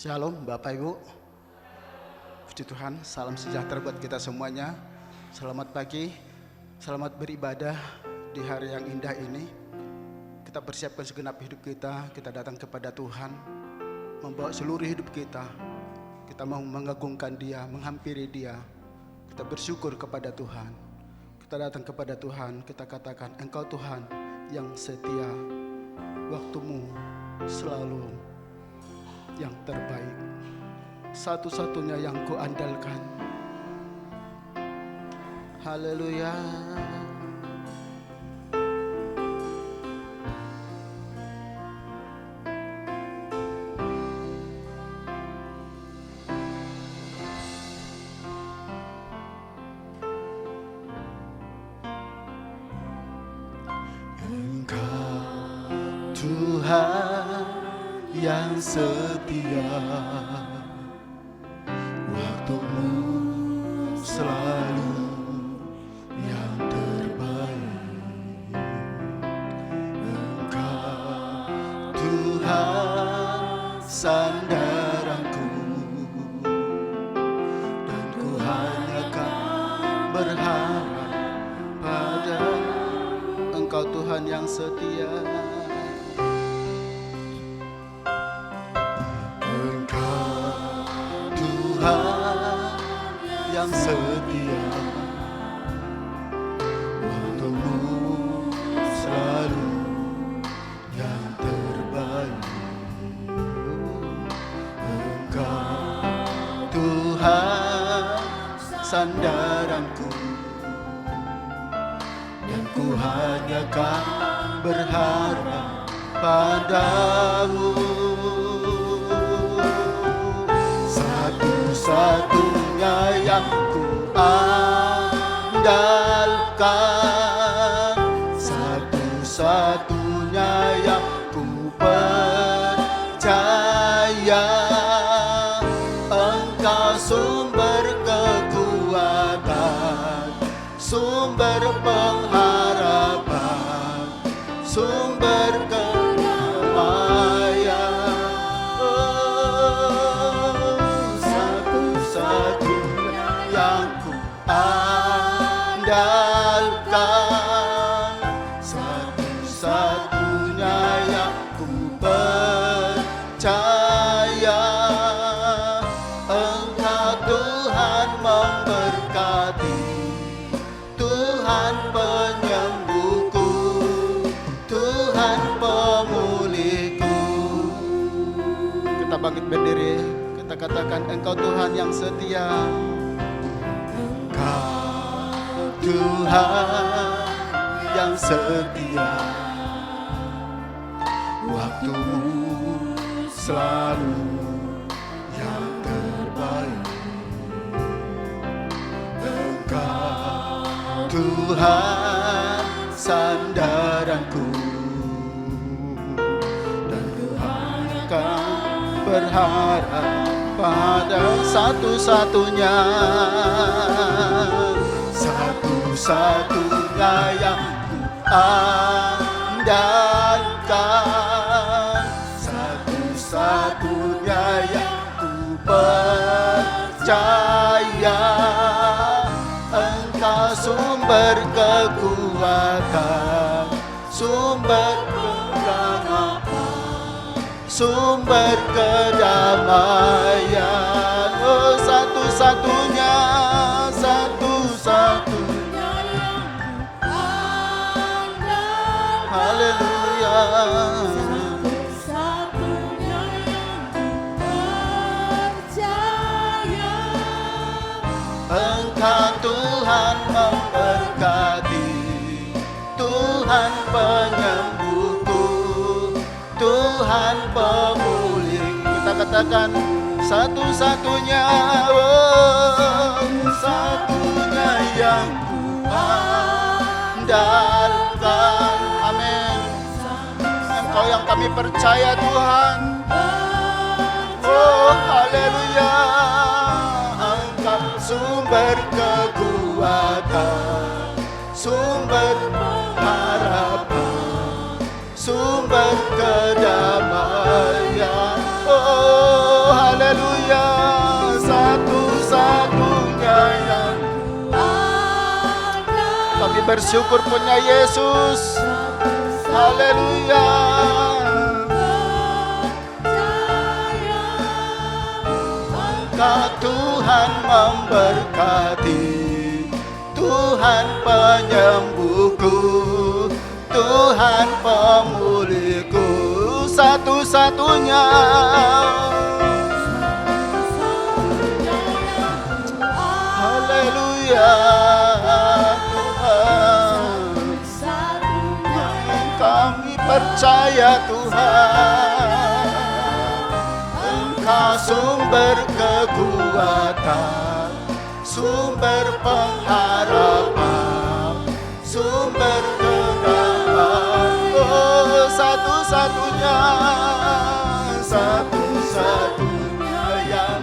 Shalom Bapak Ibu. Puji Tuhan, salam sejahtera buat kita semuanya. Selamat pagi, selamat beribadah di hari yang indah ini. Kita persiapkan segenap hidup kita datang kepada Tuhan, membawa seluruh hidup kita. Kita mau mengagungkan Dia, menghampiri Dia. Kita bersyukur kepada Tuhan. Kita datang kepada Tuhan, kita katakan, Engkau Tuhan yang setia, waktumu selalu yang terbaik, satu-satunya yang kuandalkan. Haleluya. Engkau Tuhan yang setia, waktumu selalu yang terbaik. Engkau Tuhan sandaranku, dan ku hanya akan berharap pada Engkau Tuhan yang setia. Yang setia, waktumu selalu yang terbaik. Engkau Tuhan sandaranku, dan ku hanya kan berharap padamu. Satu-satunya yang ku andalkan, satu-satunya yang ku percaya. Engkau sumber kekuatan, sumber pengharapan, sumber kedamaian. Satu-satunya yang ku andalkan, satu-satunya yang ku percaya. Engkau Tuhan memberkati, Tuhan penyembuhku, Tuhan pemulihku. Kita bangkit berdiri, kita katakan, Engkau Tuhan yang setia. Engkau Tuhan yang setia, waktumu selalu yang terbaik. Engkau Tuhan sandaranku, dan ku hanya akan berharap pada satu-satunya yang ku andalkan, satu-satunya yang ku percaya. Engkau sumber kekuatan, sumber kerangapan, sumber kedamaian. Oh, satu-satunya yang ku andalkan. Haleluya. Satu-satunya yang ku percaya. Engkau Tuhan memberkati, Tuhan penyembuhku, Tuhan pemulih. Kita katakan, satu-satunya, oh, satunya yang ku andalkan. Amin. Engkau yang kami percaya Tuhan. Oh, haleluya. Engkau sumber kekuatan, sumber harapan, sumber kedamaian. Oh, haleluya. bersyukur punya Yesus. Haleluya. Engkau Tuhan memberkati, Tuhan penyembuhku, Tuhan pemulihku, satu-satunya. Haleluya Tuhan, kami percaya Tuhan, Engkau sumber kekuatan, sumber pengharapan, sumber kedatangan. Oh, satu-satunya, satu-satunya yang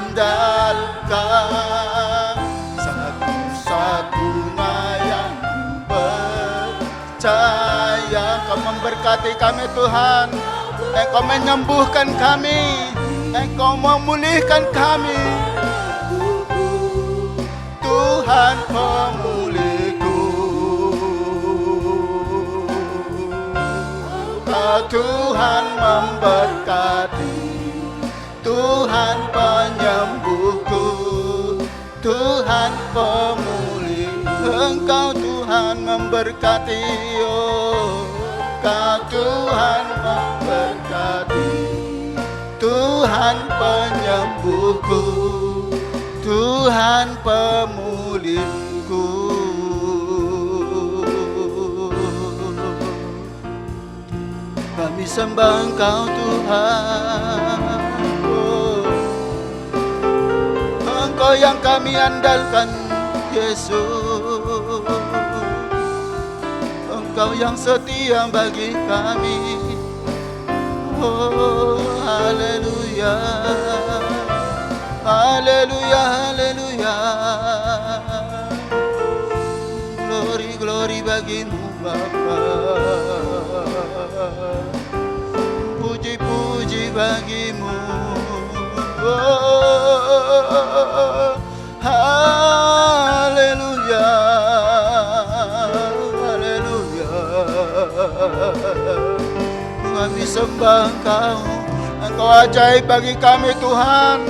andalkan, satu-satunya yang percaya. Kau memberkati kami Tuhan, Engkau menyembuhkan kami, Engkau memulihkan kami, Tuhan pemulihku. Kau Tuhan memberkati, Tuhan penyembuhku, Tuhan pemulih. Engkau Tuhan memberkati, oh, Kau Tuhan memberkati, Tuhan penyembuhku, Tuhan pemulihku. Kami sembah Engkau Tuhan, oh, Engkau yang kami andalkan Yesus, Engkau yang setia bagi kami. Oh, haleluya, haleluya, haleluya. Glory, glory bagimu Bapa, puji-puji bagimu. Oh, haleluya, haleluya. Kami sembah Engkau, Engkau ajaib bagi kami Tuhan,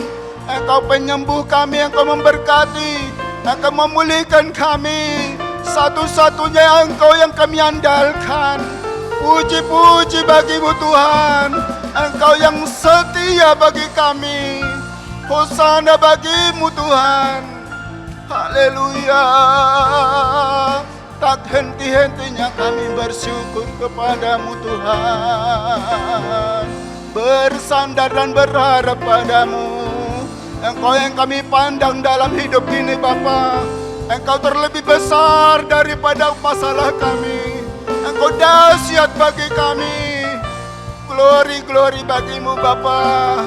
Engkau penyembuh kami, Engkau memberkati, Engkau memulihkan kami, satu-satunya Engkau yang kami andalkan. Puji-puji bagimu Tuhan, Engkau yang setia bagi kami. Hosana bagimu Tuhan, haleluya. Tak henti-hentinya kami bersyukur kepadamu Tuhan, bersandar dan berharap padamu. Engkau yang kami pandang dalam hidup ini Bapa, Engkau terlebih besar daripada masalah kami, Engkau dahsyat bagi kami. Glory, glory bagimu Bapa.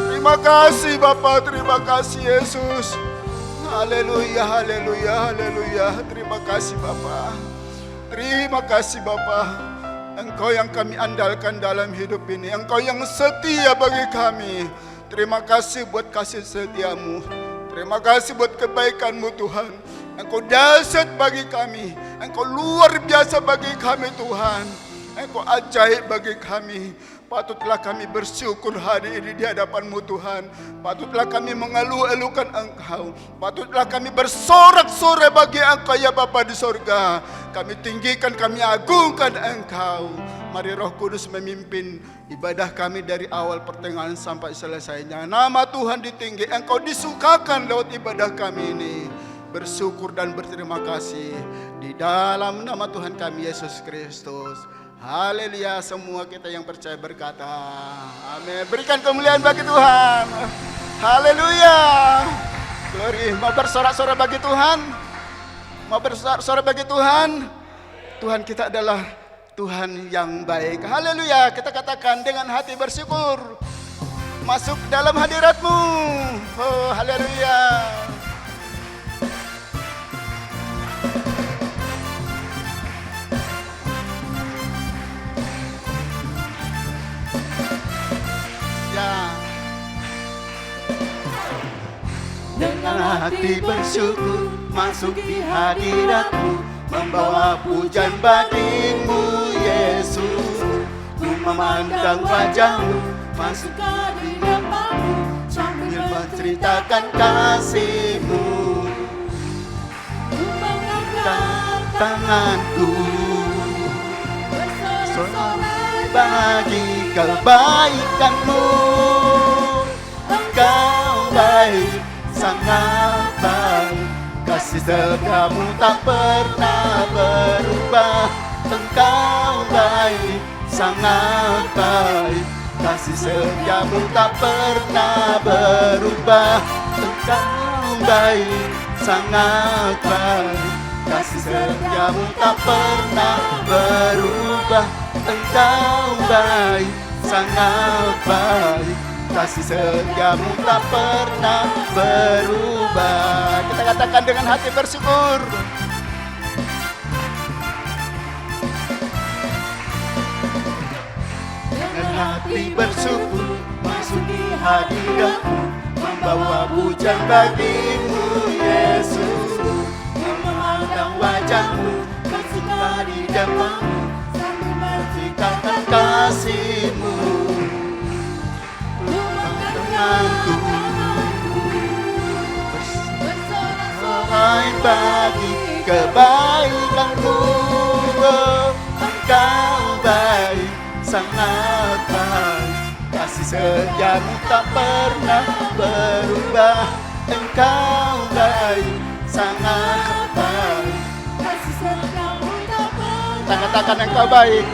Terima kasih Bapa, terima kasih Yesus. Haleluya, haleluya, haleluya. Terima kasih Bapa. Terima kasih Bapa. Engkau yang kami andalkan dalam hidup ini, Engkau yang setia bagi kami. Terima kasih buat kasih setiamu, terima kasih buat kebaikanmu Tuhan. Engkau dahsyat bagi kami, Engkau luar biasa bagi kami Tuhan, Engkau ajaib bagi kami. Patutlah kami bersyukur hari ini di hadapan-Mu Tuhan. Patutlah kami mengeluh-elukan Engkau. Patutlah kami bersorak-sorai bagi Engkau ya Bapa di sorga. Kami tinggikan, kami agungkan Engkau. Mari Roh Kudus memimpin ibadah kami dari awal pertengahan sampai selesainya. Nama Tuhan ditinggi, Engkau disukakan lewat ibadah kami ini. Bersyukur dan berterima kasih di dalam nama Tuhan kami Yesus Kristus. Haleluya, semua kita yang percaya berkata amin. Berikan kemuliaan bagi Tuhan. Haleluya. Glory. Mau bersorak-sorai bagi Tuhan? Mau bersorak-sorai bagi Tuhan? Tuhan kita adalah Tuhan yang baik. Haleluya. Kita katakan dengan hati bersyukur, masuk dalam hadirat-Mu. Oh, haleluya. Dengan hati bersyukur, masuki hadirat-Mu, membawa pujian bagi-Mu Yesus. Ku memandang wajah-Mu, masuk ke hadirat-Mu, sambil menceritakan kasih-Mu. Ku mengangkat tanganku, bersorak bagi kebaikan-Mu. Engkau baik, sangat baik, kasih setiamu tak pernah berubah. Engkau baik, sangat baik, kasih setiamu tak pernah berubah. Engkau baik, sangat baik, kasih setiamu tak pernah berubah. Engkau baik, sangat baik, kasih setiamu tak pernah berubah. Kita katakan dengan hati bersyukur. Dengan hati bersyukur, masuki hadirat-Mu, membawa pujian bagi-Mu Yesus. Memandang wajah-Mu, kasih di depan-Mu, sambil menceritakan kasih-Mu. Tanganku bersorak bagi kebaikan-Mu. Engkau baik, sangat baik, kasih setiamu tak pernah berubah. Engkau baik, sangat baik, kasih setiamu tak pernah. Katakan engkau baik.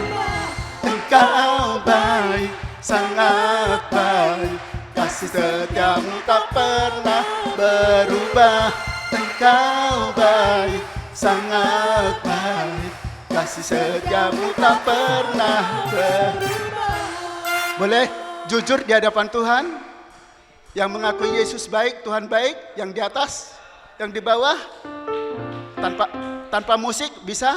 Engkau baik, sangat baik, kasih setiamu tak pernah berubah. Engkau baik, sangat baik, kasih setiamu tak pernah berubah. Boleh jujur di hadapan Tuhan, yang mengakui Yesus baik, Tuhan baik, yang di atas, yang di bawah, tanpa musik bisa.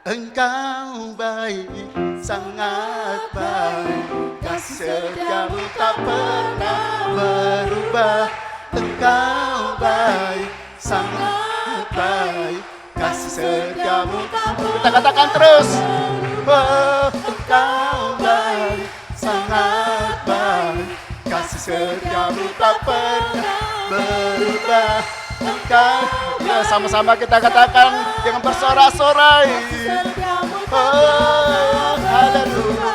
Engkau baik, sangat baik, kasih setiamu tak pernah berubah. Engkau baik, sangat baik, kasih setiamu tak pernah. Kita katakan terus. Oh, Engkau baik, sangat baik, kasih setiamu tak pernah berubah. Engkau, ya sama-sama kita katakan dengan bersorak-sorai. Oh, haleluya.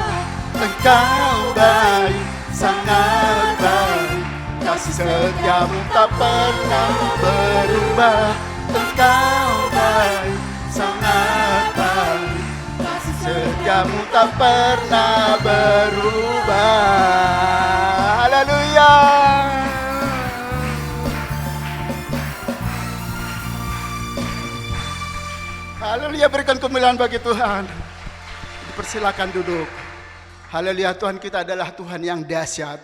Engkau baik, sangat baik, kasih setiamu tak pernah berubah. Engkau baik, sangat baik, kasih setiamu tak pernah berubah. Haleluya. Haleluya, berikan kemuliaan bagi Tuhan. Dipersilakan duduk. Haleluya, Tuhan kita adalah Tuhan yang dahsyat.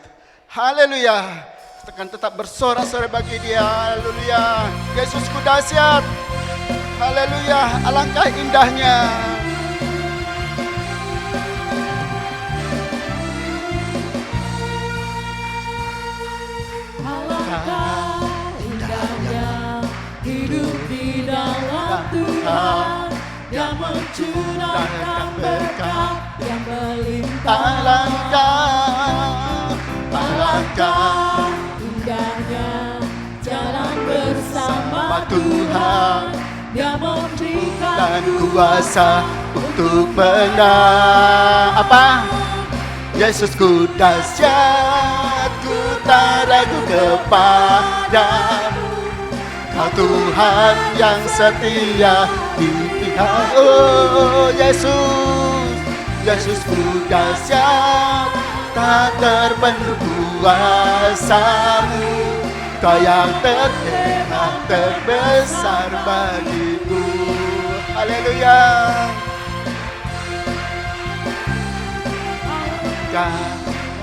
Haleluya, kita akan tetap bersorak-sorai bagi Dia. Haleluya, Yesusku dahsyat. Haleluya, alangkah indahnya. Alangkah indahnya hidup di dalam Tuhan, yang mencurahkan berkat yang melimpah. Alangkah indahnya jalan bersama Tuhan, yang memberikan Dan kuasa untuk menang. Apa? Yesusku dahsyat, ku tak ragu kepadamu. Kau Tuhan yang setia di pihak. Oh Yesus, Yesusku dahsyat, tak terbendung kuasa-Mu. Kau yang terhebat terbesar bagiku. Haleluya.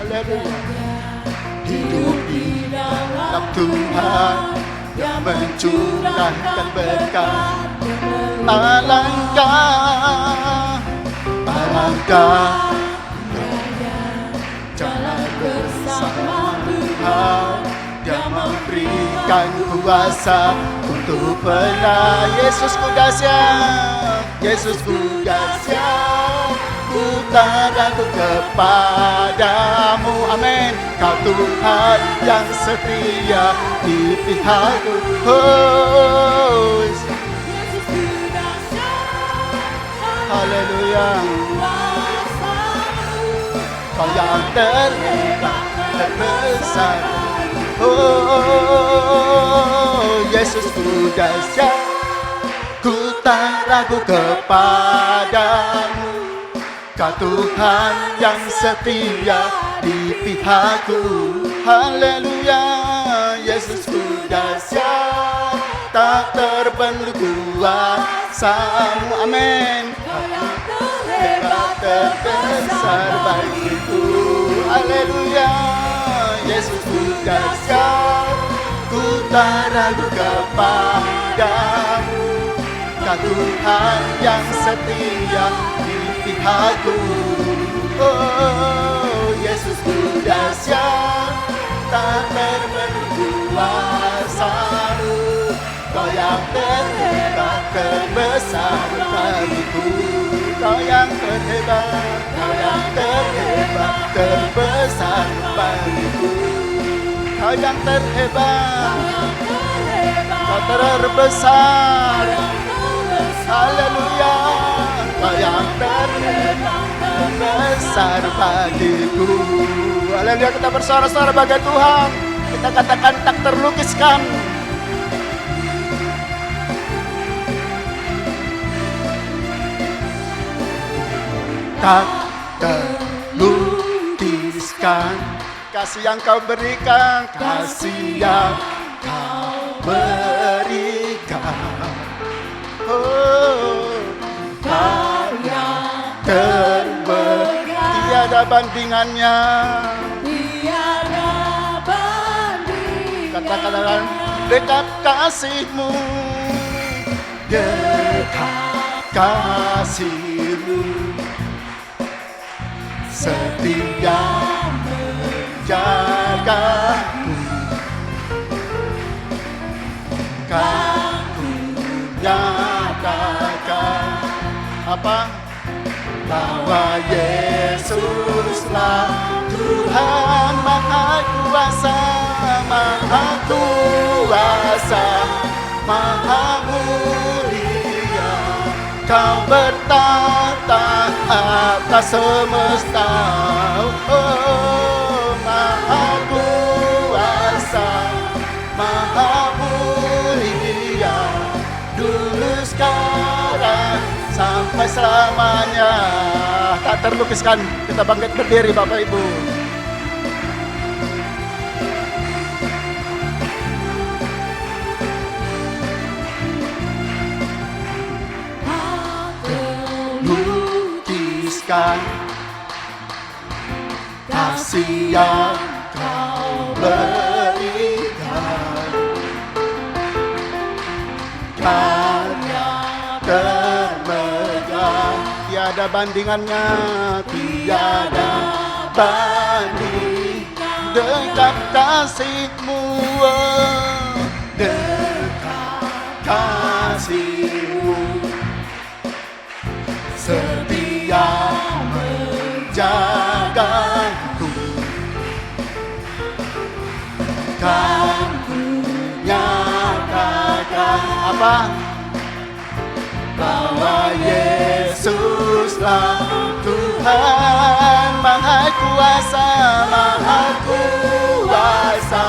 Haleluya. Hidup di dalam Tuhan, yang mencurahkan berkat. Alangkah jalan bersama Tuhan, yang memberikan kuasa untuk pernah. Yesusku dahsyat, Yesusku dahsyat, ku tak ragu kepadamu. Amin. Kau Tuhan yang setia di pihakku. Oh, Yesusku dahsyat, haleluya. kuasamu. Kau yang terhebat, terbesar. Oh, Yesusku dahsyat, ku tak ragu kepadamu. Kau Tuhan yang setia di pihakku. Haleluya. Yesusku dahsyat, tak terbendung kuasamu. Amin. Kau yang terhebat, Terbesar bagiku. Haleluya. Yesusku dahsyat, ku tak ragu kepadamu. Kau Tuhan yang setia di pihakku. Oh, Yesusku dahsyat, tak terbendung kuasamu. Kau yang terhebat, terbesar bagiku. Kau yang terhebat, kau yang terhebat, terbesar bagiku. Kau yang terhebat, kau terbesar. Haleluya. Kau yang terhebat, terbesar bagiku. Haleluya. Kita bersorak-sorak bagi Tuhan. Kita katakan tak terlukiskan. Tak terlukiskan kasih yang kau berikan, kasih yang kau berikan. Oh, kau yang terbaik, tiada bandingannya. Tiada bandingannya. Katakan dekat kasihmu, dekat kasihmu, setia menjagaku. Kan ku nyatakan apa? Bahwa Yesuslah Tuhan Maha Kuasa, Maha Kuasa, Maha Mulia. Kau bertata atas semesta. Oh, Maha Kuasa, Maha Mulia, dulu sekarang sampai selamanya. Tak terlukiskan. Kita bangkit berdiri Bapak Ibu. Lukiskan kasih yang kau berikan, karya termegah, tiada bandingannya, tiada banding. Dekat kasihmu, oh, dekat kasihmu, setia menjagaku. Kan ku nyatakan apa? Bahwa Yesuslah Tuhan Maha Kuasa, Maha Kuasa,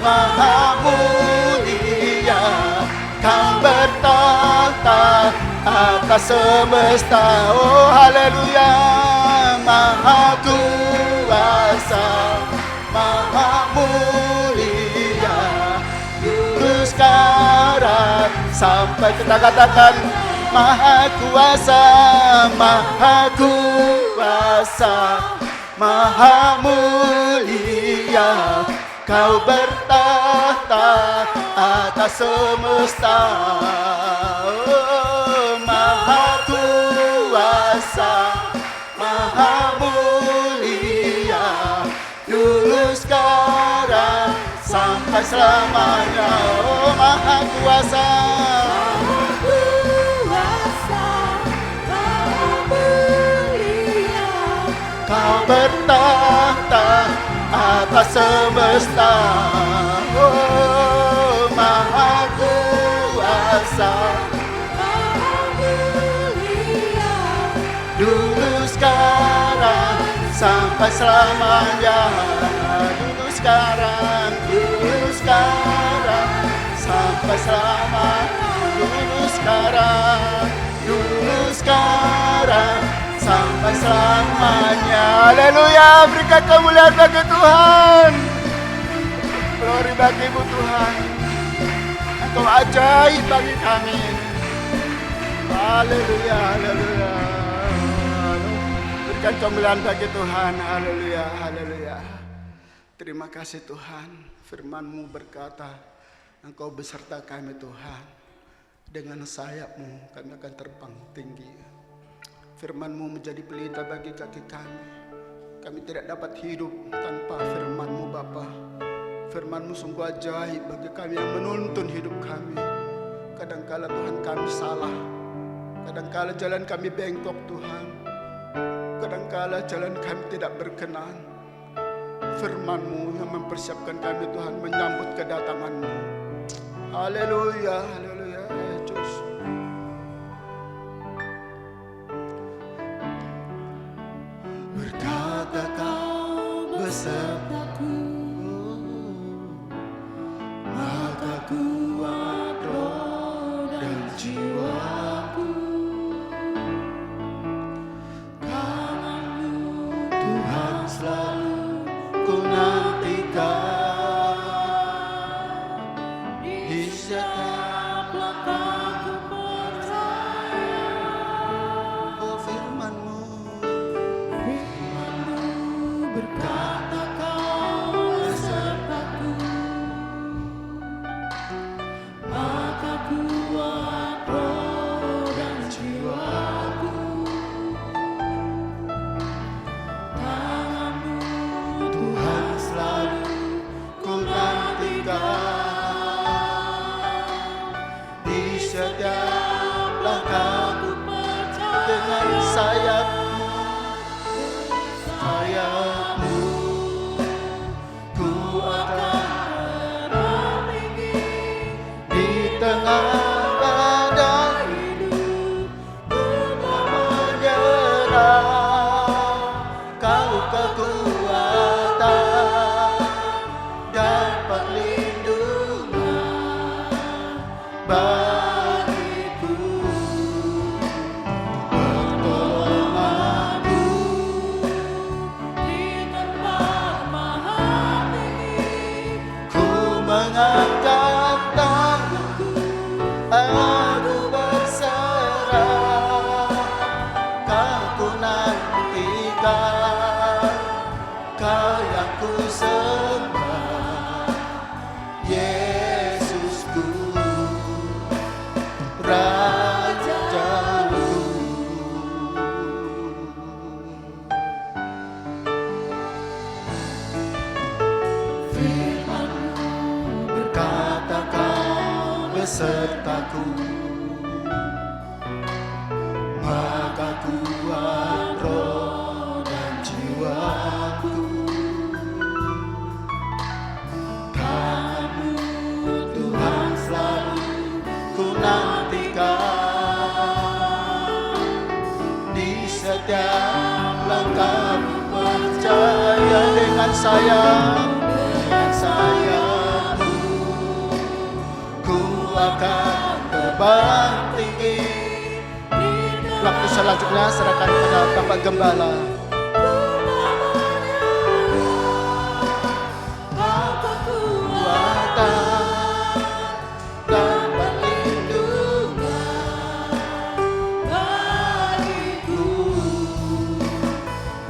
Maha Mulia. Kau bertata atas semesta. Oh haleluya. Maha Kuasa, Maha Mulia, dulu sekarang sampai kita katakan Maha Kuasa, Maha Kuasa, Maha Mulia. Kau bertahta atas semesta. Oh, Maha Kuasa, Maha Mulia, dulu sekarang sampai selamanya. Oh, Maha Kuasa. Kau bertahta atas semesta. Oh, Maha Kuasa. Dulu sekarang sampai selamanya. Dulu sekarang sampai selamanya. Dulu sekarang sampai selamanya. Haleluya, berikan kemuliaan bagi Tuhan. Glory bagimu Tuhan. Engkau ajaib bagi kami. Haleluya, haleluya. Berikan kemuliaan bagi Tuhan. Haleluya, haleluya. Terima kasih Tuhan. Firman-Mu berkata, Engkau beserta kami Tuhan. Dengan sayap-Mu kami akan terbang tinggi. Firman-Mu menjadi pelita bagi kaki kami. Kami tidak dapat hidup tanpa firman-Mu Bapa. Firman-Mu sungguh ajaib bagi kami yang menuntun hidup kami. Kadangkala Tuhan kami salah. Kadangkala jalan kami bengkok Tuhan. Kadangkala jalan kami tidak berkenan. Firman-Mu yang mempersiapkan kami Tuhan menyambut kedatangan-Mu. Haleluya, haleluya, Yesus. Berkata Kau besertaku, maka kuat roh dan jiwaku. Kamu Tuhan selalu ku nantikan. Di setiap langkahku percaya. Oh, firman-Mu berkata Kau besertaku, maka kuat roh dan jiwaku. Tangan-Mu Tuhan selalu ku nantikan. Di setiap langkahku percaya. Dengan sayap-Mu ku akan terbang tinggi. Di tengah badai hidupku tak menyerah. Kau kekuatan dan perlindungan bagiku. Pertolongan-Mu di tempat maha tinggi. Ku mengangkat tanganku, aku berserah. Kau ku nantikan, Kau yang ku sembah. Yesusku, Rajaku. Firman-Mu berkata Kau besertaku, maka kuat roh dan jiwaku. Tangan-Mu Tuhan selalu ku nantikan. Di setiap langkahku percaya. Dengan sayap-Mu ku akan terbang tinggi. Waktu selanjutnya serahkan kepada Bapak Gembala. Kekuatan dan perlindungan bagiku.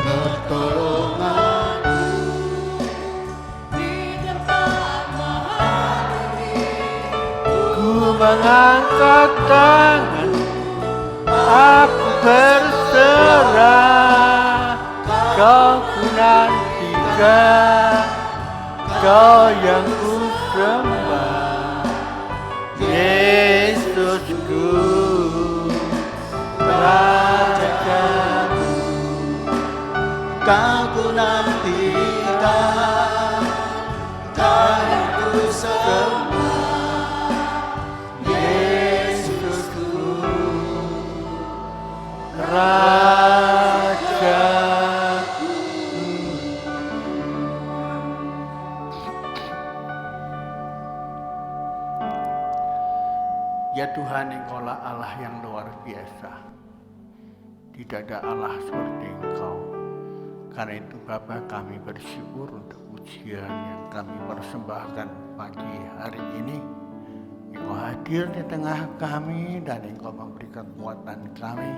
Pertolongan-Mu di tempat maha tinggi. Ku mengangkat tangan, aku berserah. Kau ku nantikan, Kau yang ku sembah. Kau ku nantikan, kau ku sembah, Yesusku, Raja. Ya Tuhan, Engkaulah Allah yang luar biasa. Tidak ada Allah seperti Engkau. Karena itu Bapa, kami bersyukur untuk ujian yang kami persembahkan pagi hari ini. Engkau hadir di tengah kami dan Engkau memberi kekuatan kami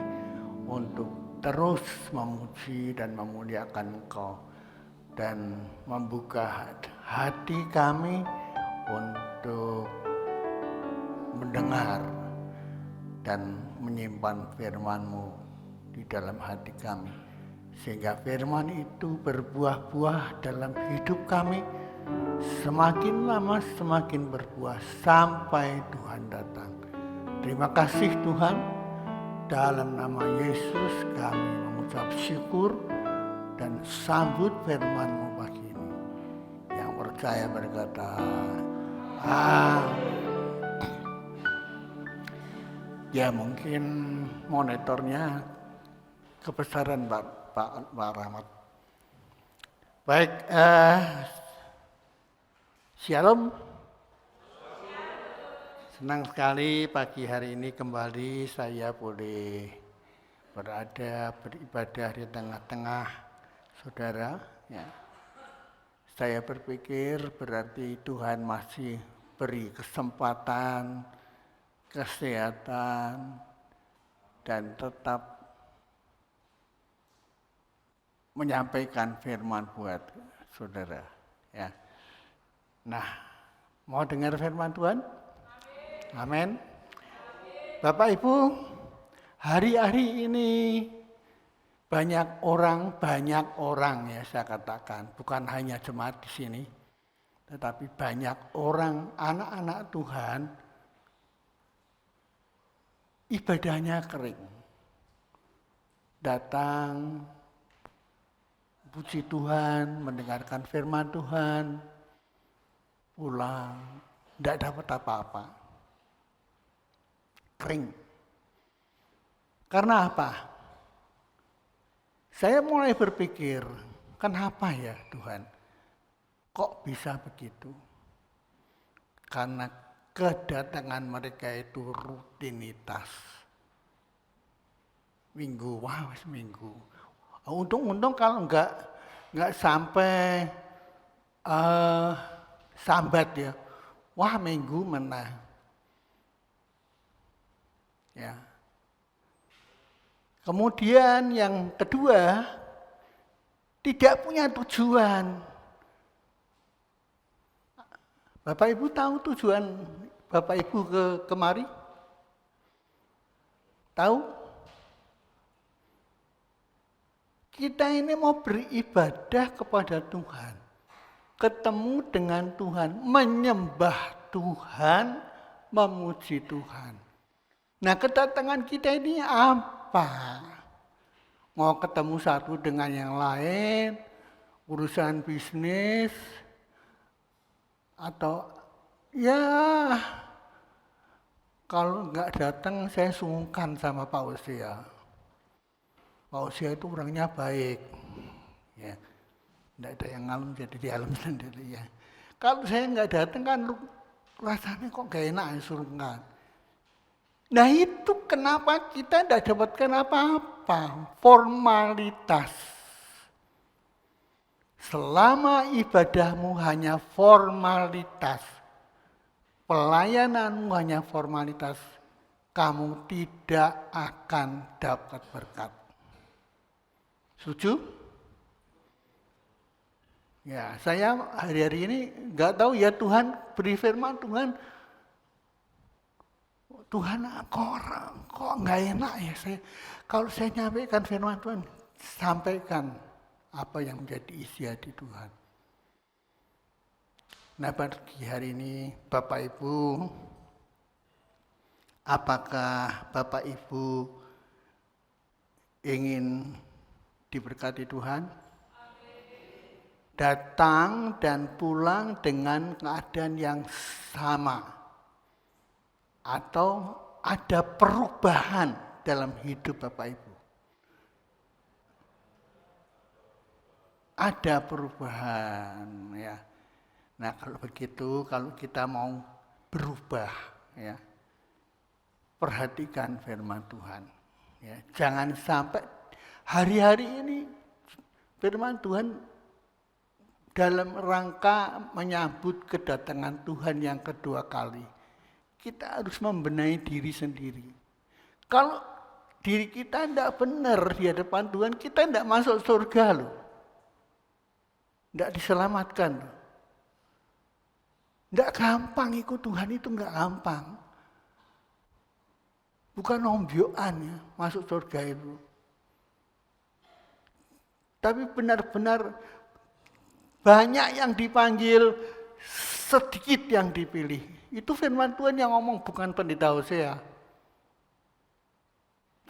untuk terus memuji dan memuliakan Engkau. Dan membuka hati kami untuk mendengar dan menyimpan firman-Mu di dalam hati kami. Sehingga firman itu berbuah-buah dalam hidup kami. Semakin lama semakin berbuah sampai Tuhan datang. Terima kasih Tuhan. Dalam nama Yesus kami mengucap syukur dan sambut firman-Mu pagi ini. Yang percaya berkata, amin. Ya mungkin monitornya kebesaran Pak Rahmat. Baik, Shalom. Senang sekali pagi hari ini kembali saya boleh beribadah di tengah-tengah saudara. Ya. Saya berpikir berarti Tuhan masih beri kesempatan, kesehatan, dan tetap menyampaikan firman buat saudara. Ya. Nah, mau dengar firman Tuhan? Amin. Bapak Ibu, hari-hari ini banyak orang ya saya katakan, bukan hanya jemaat di sini, tetapi banyak orang, anak-anak Tuhan, ibadahnya kering. Datang, puji Tuhan, mendengarkan firman Tuhan, pulang, tidak dapat apa-apa. Kering. Karena apa? Saya mulai berpikir, kenapa ya Tuhan? Kok bisa begitu? Karena kedatangan mereka itu rutinitas. Minggu, seminggu. Untung kalau enggak sampai sambat ya. Wah, minggu menang. Ya. Kemudian yang kedua, tidak punya tujuan. Bapak Ibu tahu tujuan Bapak Ibu kemari? Tahu? Kita ini mau beribadah kepada Tuhan. Ketemu dengan Tuhan, menyembah Tuhan, memuji Tuhan. Nah, kedatangan kita ini apa? Mau ketemu satu dengan yang lain, urusan bisnis, atau ya kalau nggak datang saya sungkan sama Pak Usia. Pak Usia itu orangnya baik, ya, nggak ada yang ngalem jadi di alam sendiri ya. Kalau saya nggak datang kan rasanya kok gak enak sungkan. Nah itu kenapa kita tidak dapatkan apa-apa, formalitas. Selama ibadahmu hanya formalitas, pelayananmu hanya formalitas, kamu tidak akan dapat berkat. Setuju? Ya, saya hari-hari ini nggak tahu ya Tuhan beri firman Tuhan kok nggak enak ya saya. Kalau saya nyampaikan firman Tuhan, sampaikan apa yang menjadi isi hati Tuhan. Nah pagi hari ini Bapak Ibu, apakah Bapak Ibu ingin diberkati Tuhan? datang dan pulang dengan keadaan yang sama. Atau ada perubahan dalam hidup Bapak Ibu. Ada perubahan ya. Nah kalau begitu, kalau kita mau berubah ya, perhatikan firman Tuhan. Ya, jangan sampai hari-hari ini firman Tuhan dalam rangka menyambut kedatangan Tuhan yang kedua kali. Kita harus membenahi diri sendiri. Kalau diri kita tidak benar di hadapan Tuhan, kita tidak masuk surga loh. Tidak diselamatkan loh. Tidak gampang ikut Tuhan itu, tidak gampang. Bukan ombyoan ya, masuk surga itu. Tapi benar-benar banyak yang dipanggil, sedikit yang dipilih. Itu firman Tuhan yang ngomong, bukan pendeta Hosea.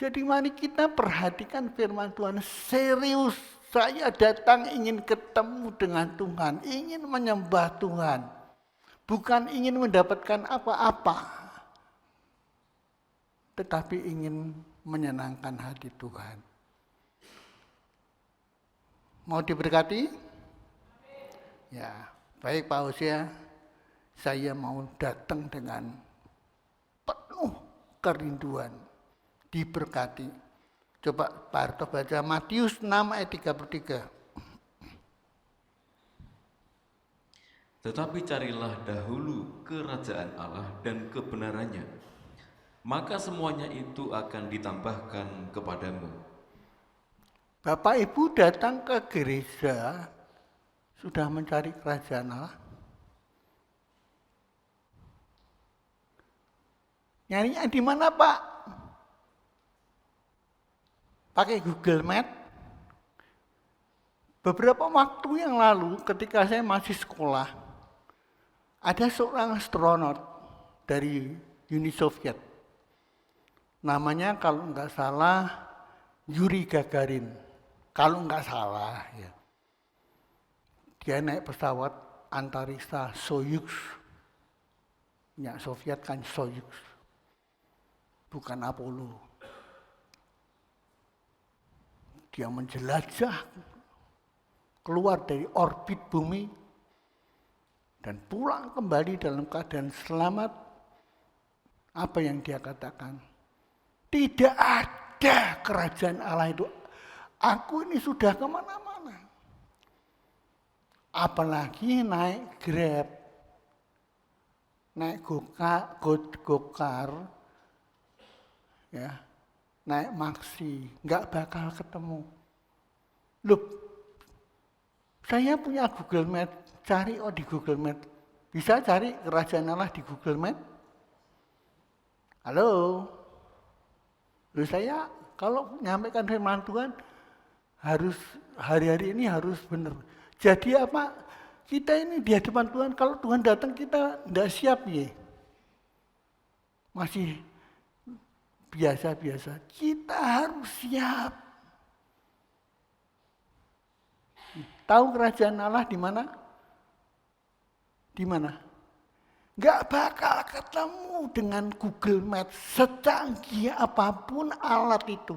Jadi mari kita perhatikan firman Tuhan serius. Saya datang ingin ketemu dengan Tuhan, ingin menyembah Tuhan. Bukan ingin mendapatkan apa-apa, tetapi ingin menyenangkan hati Tuhan. Mau diberkati? Ya, baik Pak Hosea, saya mau datang dengan penuh kerinduan, diberkati. Coba Pak Harto baca Matius 6 ayat 33. Tetapi carilah dahulu kerajaan Allah dan kebenarannya, maka semuanya itu akan ditambahkan kepadamu. Bapak Ibu datang ke gereja sudah mencari kerajaan Allah? Nyarinya di mana Pak? Pakai Google Map? Beberapa waktu yang lalu ketika saya masih sekolah, ada seorang astronot dari Uni Soviet. Namanya kalau nggak salah Yuri Gagarin. Kalau nggak salah ya. Dia naik pesawat antariksa Soyuz. Ya, Soviet kan Soyuz. Bukan Apollo. Dia menjelajah keluar dari orbit bumi dan pulang kembali dalam keadaan selamat. Apa yang dia katakan? Tidak ada kerajaan Allah itu. Aku ini sudah kemana-mana. Apalagi naik Grab, naik Gokar, ya, naik Maxi, nggak bakal ketemu. Loh, saya punya Google Map, cari di Google Map. Bisa cari kerajaan Allah di Google Map? Halo? Loh, saya kalau menyampaikan firman Tuhan, harus hari-hari ini harus benar. Jadi apa? Kita ini di hadapan Tuhan, kalau Tuhan datang kita tidak siap ya. Masih biasa-biasa. Kita harus siap. Tahu kerajaan Allah di mana? Di mana? Gak bakal ketemu dengan Google Maps secanggih apapun alat itu.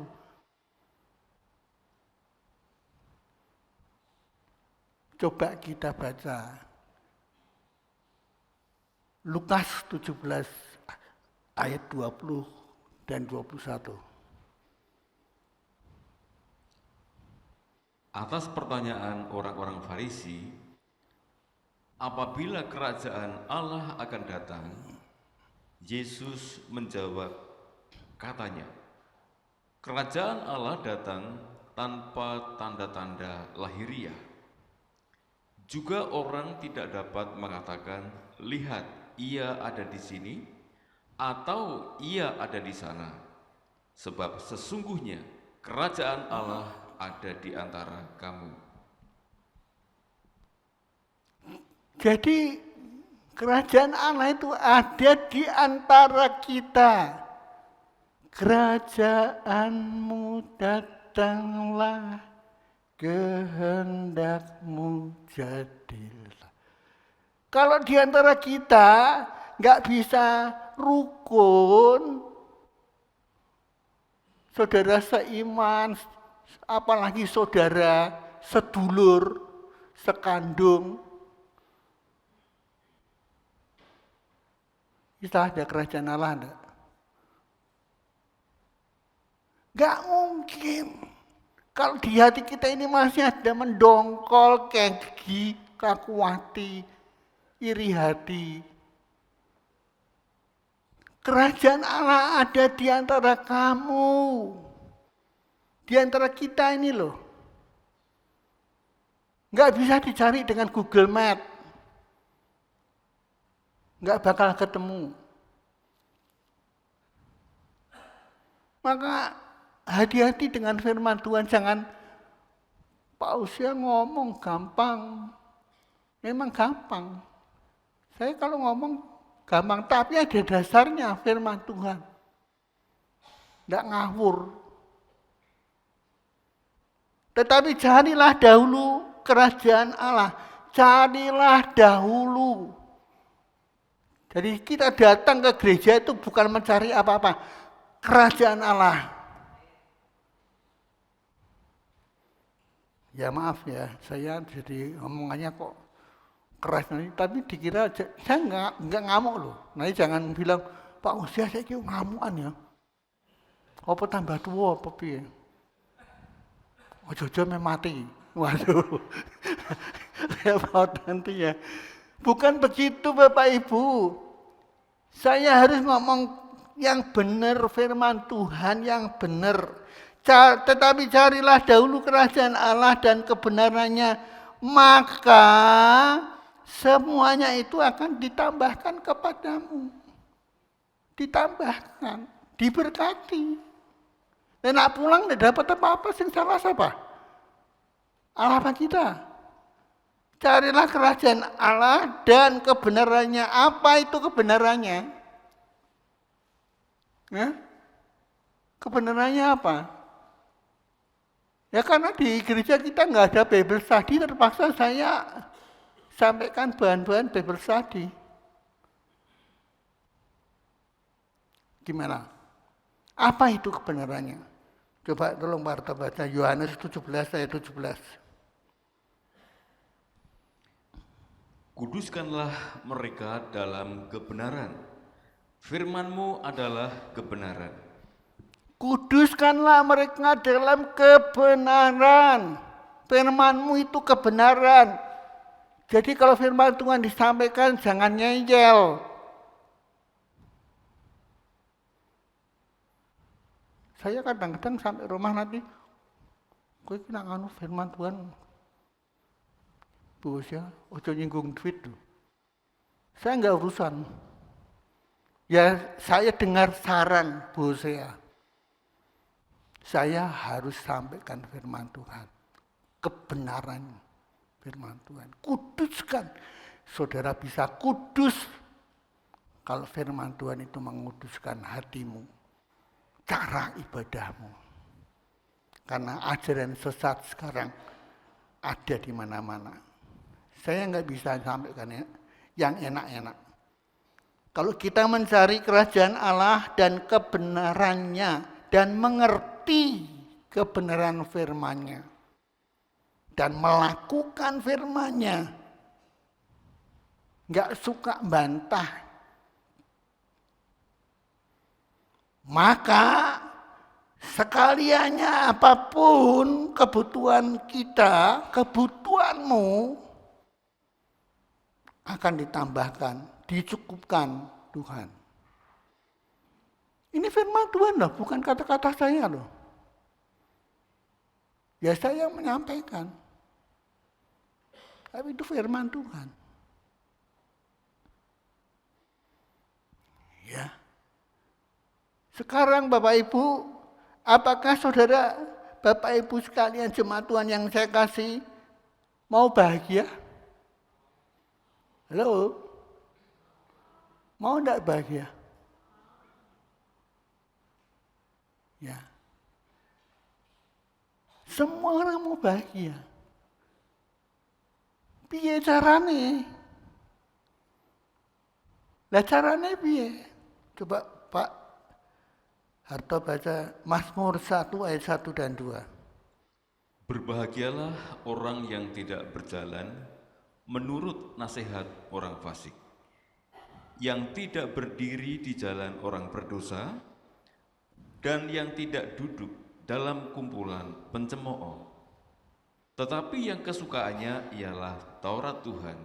Coba kita baca Lukas 17 ayat 20 dan 21. Atas pertanyaan orang-orang Farisi, apabila kerajaan Allah akan datang, Yesus menjawab, katanya, kerajaan Allah datang tanpa tanda-tanda lahiriah. Juga orang tidak dapat mengatakan, lihat, ia ada di sini, atau ia ada di sana. Sebab sesungguhnya kerajaan Allah ada di antara kamu. Jadi kerajaan Allah itu ada di antara kita. Kerajaanmu datanglah, kehendakmu jadilah. Kalau di antara kita nggak bisa rukun, saudara seiman, apalagi saudara sedulur, sekandung, kita ada kerajaan Allah enggak? Nggak mungkin. Kalau di hati kita ini masih ada mendongkol, kengki, kaku hati, iri hati. Kerajaan Allah ada di antara kamu. Di antara kita ini loh. Nggak bisa dicari dengan Google Map. Nggak bakal ketemu. Maka hati-hati dengan firman Tuhan, jangan Pak Usia ngomong gampang. Memang gampang. Saya kalau ngomong gampang, tapi ada dasarnya firman Tuhan. Tidak ngawur. Tetapi carilah dahulu kerajaan Allah. Carilah dahulu. Jadi kita datang ke gereja itu bukan mencari apa-apa. Kerajaan Allah. Ya maaf ya, saya jadi omongannya kok keras nanti, tapi dikira saya nggak ngamuk loh. Nanti jangan bilang Pak Usia saya kira ngamukan ya. Apa tambah tua apa piye? Ojo-ojo mati. Waduh. Repot nanti ya. Bukan begitu Bapak Ibu. Saya harus ngomong yang benar, firman Tuhan yang benar. Tetapi carilah dahulu kerajaan Allah dan kebenarannya, maka semuanya itu akan ditambahkan kepadamu. Ditambahkan, diberkati. Dan nak pulang tidak dapat apa-apa, sing salah siapa? Allah apa kita? Carilah kerajaan Allah dan kebenarannya. Apa itu kebenarannya? Kebenarannya apa? Ya karena di gereja kita nggak ada Bible study, terpaksa saya sampaikan bahan-bahan Bible study. Gimana? Apa itu kebenarannya? Coba tolong Marta baca Yohanes 17 ayat 17. Kuduskanlah mereka dalam kebenaran. Firman-Mu adalah kebenaran. Kuduskanlah mereka dalam kebenaran. Firman-Mu itu kebenaran. Jadi kalau firman Tuhan disampaikan jangan ngeyel. Saya kadang-kadang sampai rumah nanti, kowe iki nak nganu firman Tuhan. Bos ya, ojo nyinggung duit tuh. Saya enggak urusan. Ya saya dengar saran bos saya. Saya harus sampaikan firman Tuhan. Kebenaran firman Tuhan. Kuduskan. Saudara bisa kudus kalau firman Tuhan itu menguduskan hatimu. Cara ibadahmu. Karena ajaran sesat sekarang ada di mana-mana. Saya nggak bisa sampaikan ya, yang enak-enak. Kalau kita mencari kerajaan Allah dan kebenarannya dan mengerti kebenaran firman-Nya dan melakukan firman-Nya, nggak suka bantah, maka sekaliannya apapun kebutuhan kita, kebutuhanmu akan ditambahkan, dicukupkan Tuhan. Ini firman Tuhan loh, bukan kata-kata saya loh. Ya saya menyampaikan. Tapi itu firman Tuhan. Ya. Sekarang Bapak Ibu, apakah saudara Bapak Ibu sekalian jemaat Tuhan yang saya kasih mau bahagia? Halo? Mau enggak bahagia? Ya. Semua orang mau bahagia. Piye carane? Lah carane piye? Coba Pak Harto baca Mazmur 1 ayat 1 dan 2. Berbahagialah orang yang tidak berjalan menurut nasihat orang fasik, yang tidak berdiri di jalan orang berdosa, dan yang tidak duduk dalam kumpulan pencemooh. Tetapi yang kesukaannya ialah Taurat Tuhan,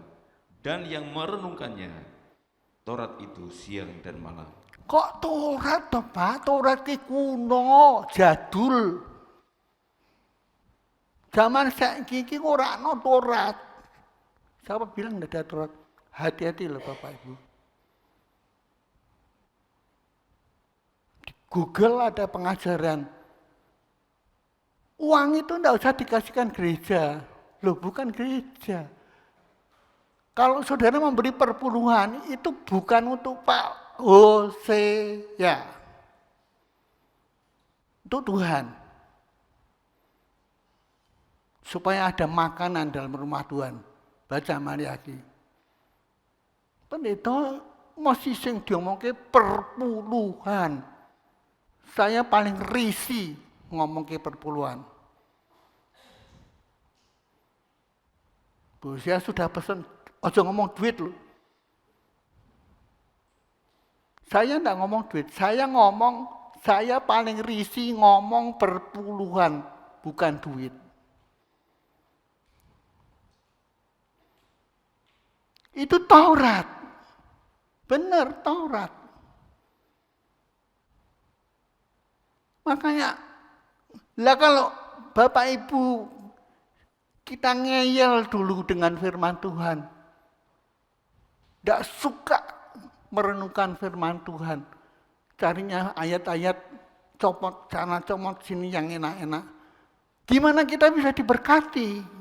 dan yang merenungkannya Taurat itu siang dan malam. Kok Taurat toh Pak? Taurat ki kuno, jadul. Zaman saiki iki ora ana Taurat. Siapa bilang enggak ada Taurat? Hati-hati loh Bapak Ibu. Di Google ada pengajaran. Uang itu enggak usah dikasihkan gereja. Loh bukan gereja. Kalau saudara memberi perpuluhan itu bukan untuk Pak Hosea. Untuk Tuhan. Supaya ada makanan dalam rumah Tuhan. Baca Mariaki. Pendeta masih sing diomongke perpuluhan. Saya paling risih ngomongke perpuluhan. Bu, saya sudah pesan, ojo ngomong duit loh. Saya enggak ngomong duit, saya paling risih ngomong perpuluhan, bukan duit. Itu Taurat. Benar, Taurat. Makanya, lah kalau Bapak Ibu kita ngeyel dulu dengan firman Tuhan. Tidak suka merenungkan firman Tuhan. Carinya ayat-ayat comot sana comot sini yang enak-enak. Gimana kita bisa diberkati?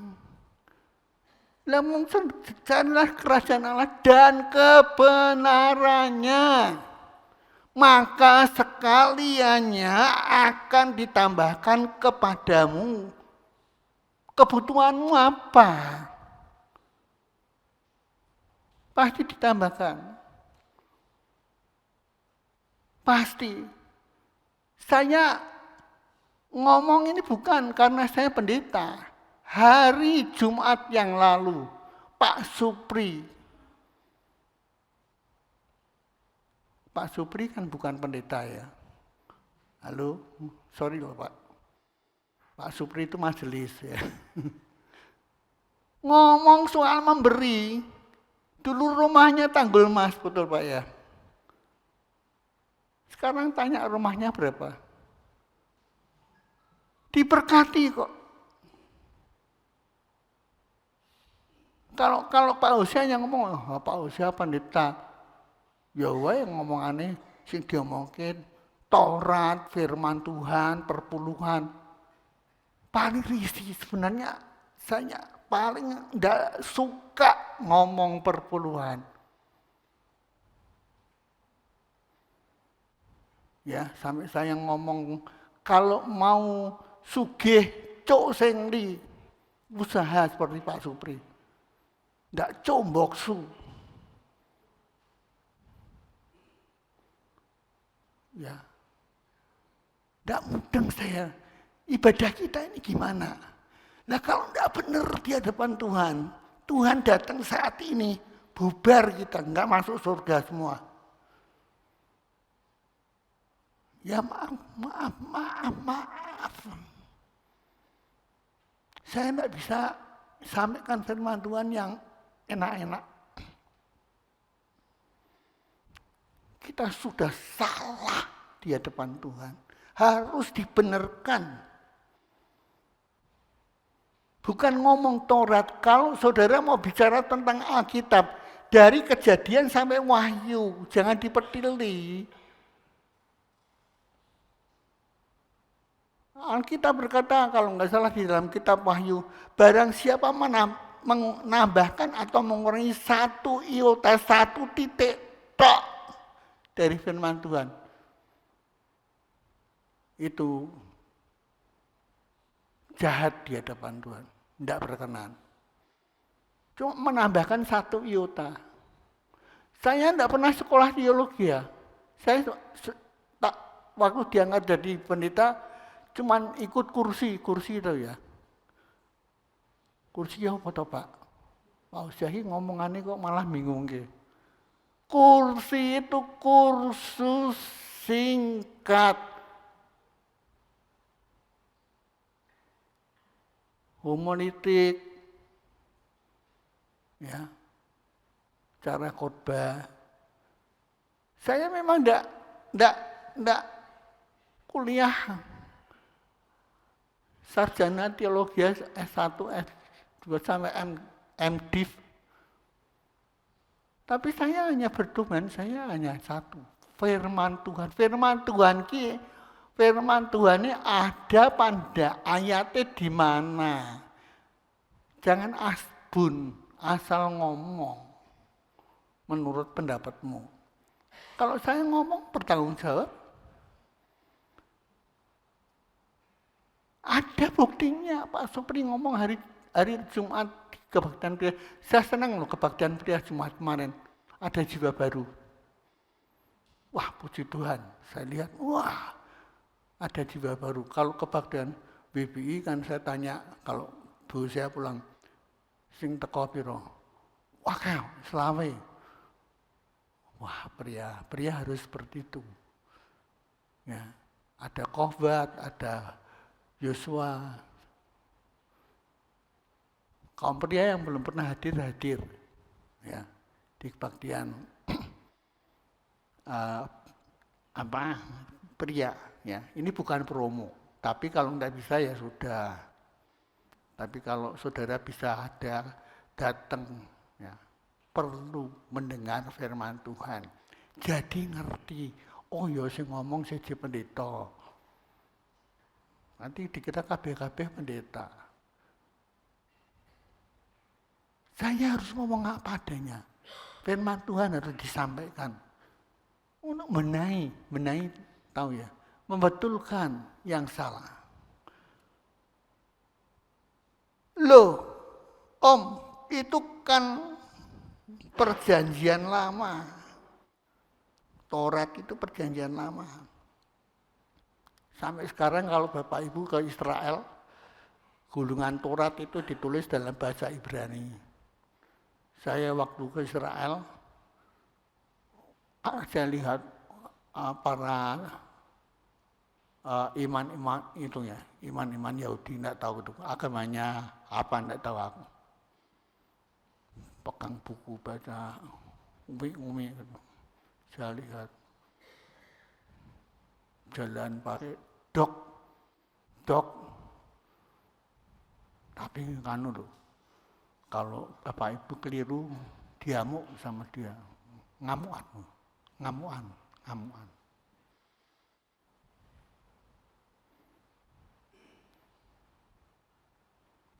Lah mungkin carilah kerajaan Allah dan kebenarannya. Maka sekaliannya akan ditambahkan kepadamu. Kebutuhanmu apa? Pasti ditambahkan. Pasti. Saya ngomong ini bukan karena saya pendeta. Hari Jumat yang lalu, Pak Supri kan bukan pendeta ya. Halo, sorry loh Pak. Pak Supri itu majelis ya. Ngomong soal memberi, dulu rumahnya Tanggul Mas, betul Pak ya. Sekarang tanya rumahnya berapa? Diberkati kok. Kalau Pak Hosea yang ngomong, Pak Hosea pendeta, ya wae ngomong aneh, sing diomongin Taurat, firman Tuhan, perpuluhan. Paling risih sebenarnya saya paling enggak suka ngomong perpuluhan. Ya, sampai saya ngomong kalau mau sugih cuk sing li usaha seperti Pak Supri. Ndak combok su. Ya. Ndak mudeng saya. Ibadah kita ini gimana? Nah kalau ndak benar di hadapan Tuhan, Tuhan datang saat ini, bubar kita, nggak masuk surga semua. Ya maaf. Saya nggak bisa sampaikan firman Tuhan yang enak-enak. Kita sudah salah di hadapan Tuhan. Harus dibenarkan. Bukan ngomong Taurat. Kalau saudara mau bicara tentang Alkitab, dari Kejadian sampai Wahyu, jangan dipertili. Alkitab berkata, kalau nggak salah di dalam kitab Wahyu, barang siapa menambahkan atau mengurangi satu iota, satu titik tok dari firman Tuhan, itu jahat di hadapan Tuhan, tidak berkenan. Cuma menambahkan 1 iota. Saya tidak pernah sekolah teologi ya. Saya tak waktu diangkat jadi pendeta, cuman ikut kursi itu ya. Kursi apa toh Pak? Pak Uzahi ngomongannya kok malah bingung gitu. Kursi itu kursus singkat. Homiletik, ya, cara khotbah. Saya memang enggak kuliah sarjana teologi S1, S2 sampai MDiv. Tapi saya hanya berdoman, saya hanya satu. Firman Tuhan. Firman Tuhan ini ada pada ayatnya di mana. Jangan asbun, asal ngomong menurut pendapatmu. Kalau saya ngomong bertanggung jawab, ada buktinya. Pak Supri ngomong hari Jumat kebaktian pria. Saya senang loh kebaktian pria Jumat kemarin. Ada jiwa baru. Wah, puji Tuhan. Saya lihat, wah, ada jiwa baru. Kalau kebaktian BBI kan saya tanya, kalau bu saya pulang, sing teko piro? Wah, kau selawe. Wah, pria harus seperti itu. Ya, ada Kohbat, ada Yosua. Kaum pria yang belum pernah hadir, ya, di kebaktian pria. Ya, ini bukan promo, tapi kalau tidak bisa ya sudah. Tapi kalau saudara bisa datang, ya, perlu mendengar firman Tuhan. Jadi ngerti, oh ya sing ngomong siji pendeta. Nanti dikira kabeh pendeta. Saya harus ngomong apa adanya. Firman Tuhan harus disampaikan. Untuk benahi, tahu ya, membetulkan yang salah. Loh, Om, itu kan perjanjian lama. Taurat itu perjanjian lama. Sampai sekarang kalau Bapak Ibu ke Israel, gulungan Taurat itu ditulis dalam bahasa Ibrani. Saya waktu ke Israel, saya lihat para iman-iman itu ya, iman-iman Yahudi, tidak tahu itu agamanya apa, tidak tahu aku. Pegang buku, baca, umi gitu. Saya lihat jalan pakai dok, tapi kan loh, kalau Bapak Ibu keliru, diamuk sama dia, ngamuan.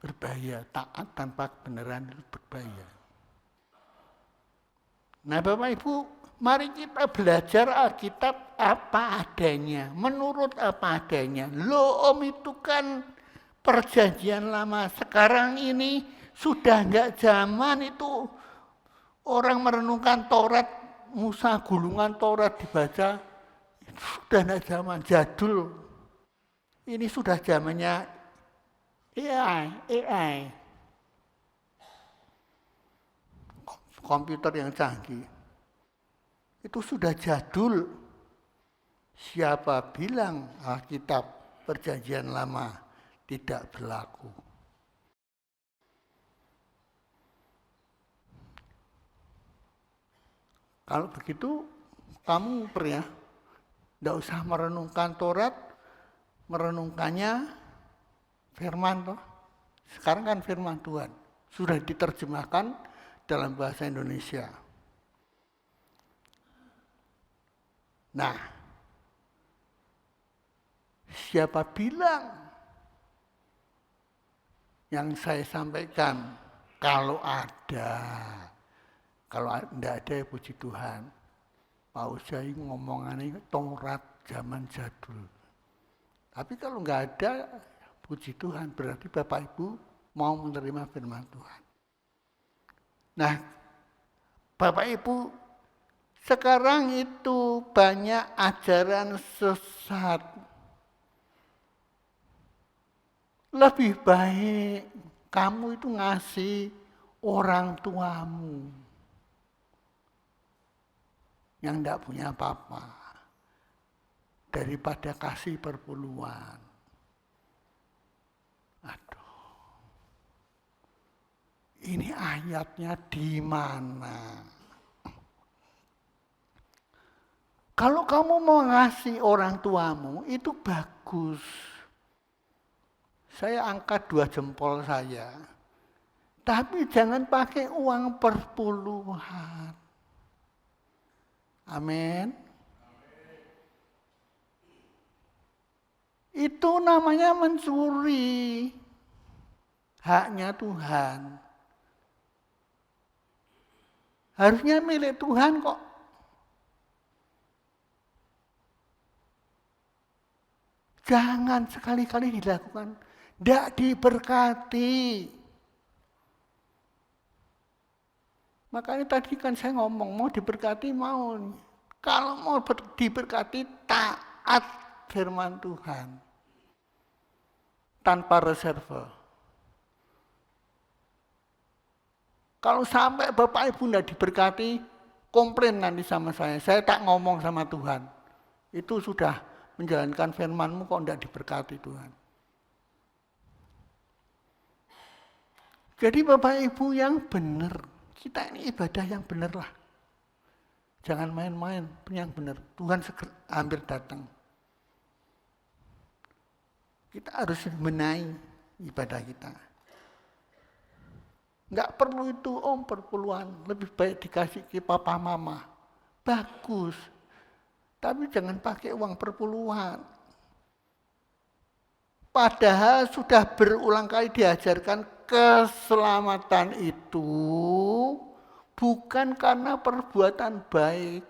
Berbahaya, taat tanpa kebenaran itu berbahaya. Nah Bapak Ibu, mari kita belajar Alkitab apa adanya, menurut apa adanya. Loh Om, itu kan perjanjian lama, sekarang ini sudah enggak zaman itu orang merenungkan Taurat, Musa gulungan Taurat dibaca, itu sudah enggak zaman, jadul. Ini sudah zamannya AI. Komputer yang canggih. Itu sudah jadul. Siapa bilang Alkitab perjanjian lama tidak berlaku? Kalau begitu, kamu pria, tidak usah merenungkan Taurat, merenungkannya firman toh. Sekarang kan firman Tuhan sudah diterjemahkan dalam bahasa Indonesia. Nah, siapa bilang yang saya sampaikan kalau tidak ada ya puji Tuhan. Pak Uzahi ngomongannya Taurat zaman jadul. Tapi kalau nggak ada, Puji Tuhan, berarti Bapak Ibu mau menerima firman Tuhan. Nah, Bapak Ibu, sekarang itu banyak ajaran sesat. Lebih baik kamu itu ngasih orang tuamu yang tidak punya apa-apa daripada kasih perpuluhan. Aduh, ini ayatnya di mana? Kalau kamu mau ngasih orang tuamu itu bagus. Saya angkat 2 jempol saya. Tapi jangan pakai uang perpuluhan. Amin. Itu namanya mencuri haknya Tuhan. Harusnya milik Tuhan kok. Jangan sekali-kali dilakukan. Tidak diberkati. Makanya tadi kan saya ngomong, mau diberkati mau. Kalau mau diberkati, taat firman Tuhan. Tanpa reserve. Kalau sampai Bapak Ibu tidak diberkati, komplain nanti sama saya. Saya tak ngomong sama Tuhan. Itu sudah menjalankan firman-Mu kok tidak diberkati Tuhan. Jadi Bapak Ibu yang benar, kita ini ibadah yang benar lah. Jangan main-main, yang benar. Tuhan hampir datang. Kita harus benahi ibadah kita. Enggak perlu itu perpuluhan, lebih baik dikasih ke papa mama. Bagus. Tapi jangan pakai uang perpuluhan. Padahal sudah berulang kali diajarkan keselamatan itu bukan karena perbuatan baik.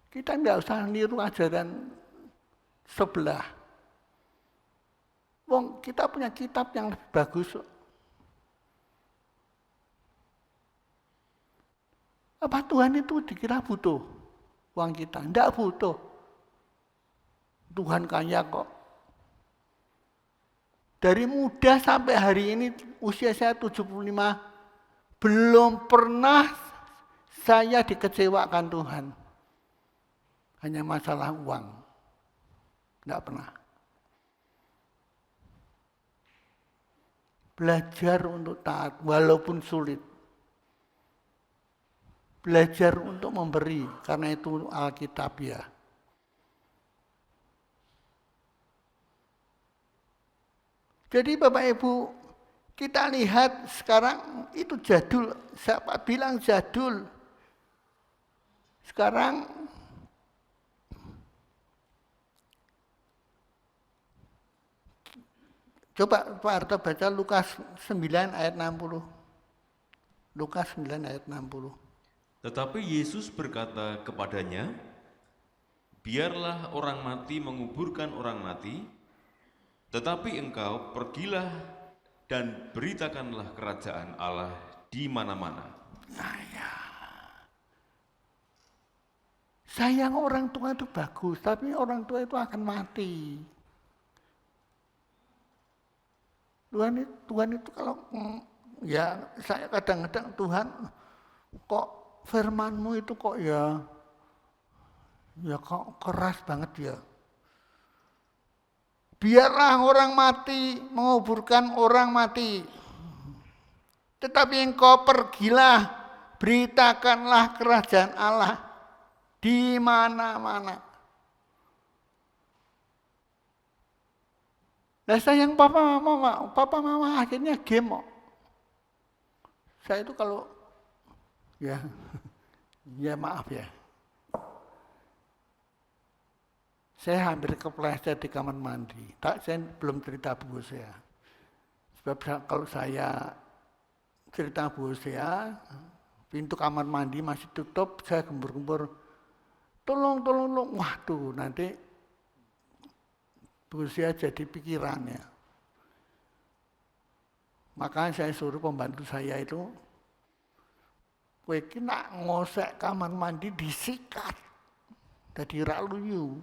Kita tidak usah niru ajaran sebelah. Wong, kita punya kitab yang lebih bagus. Apa Tuhan itu dikira butuh uang kita? Tidak butuh. Tuhan kaya kok. Dari muda sampai hari ini usia saya 75, belum pernah saya dikecewakan Tuhan. Hanya masalah uang. Tidak pernah. Belajar untuk taat walaupun sulit. Belajar untuk memberi, karena itu Alkitabiah. Jadi Bapak Ibu, kita lihat sekarang itu jadul. Siapa bilang jadul? Sekarang coba Pak Harto baca Lukas 9 ayat 60. Lukas 9 ayat 60. Tetapi Yesus berkata kepadanya, biarlah orang mati menguburkan orang mati, tetapi engkau pergilah dan beritakanlah kerajaan Allah di mana-mana. Sayang orang tua itu bagus, tapi orang tua itu akan mati. Tuhan itu kalau, ya saya kadang-kadang Tuhan kok firman-Mu itu kok ya kok keras banget ya. Biarlah orang mati menguburkan orang mati. Tetapi engkau pergilah, beritakanlah kerajaan Allah di mana-mana. Nah sayang papa mama akhirnya game kok. Saya itu kalau ya maaf ya. Saya hampir kepleset di kamar mandi. Saya belum cerita bu saya. Sebab kalau saya cerita bu saya, pintu kamar mandi masih tutup, saya gembur-gembur. Tolong. Waduh, nanti Usia jadi pikirannya. Makanya saya suruh pembantu saya itu, kowe iki nak ngosek kamar mandi disikat. Dadi ra luyu.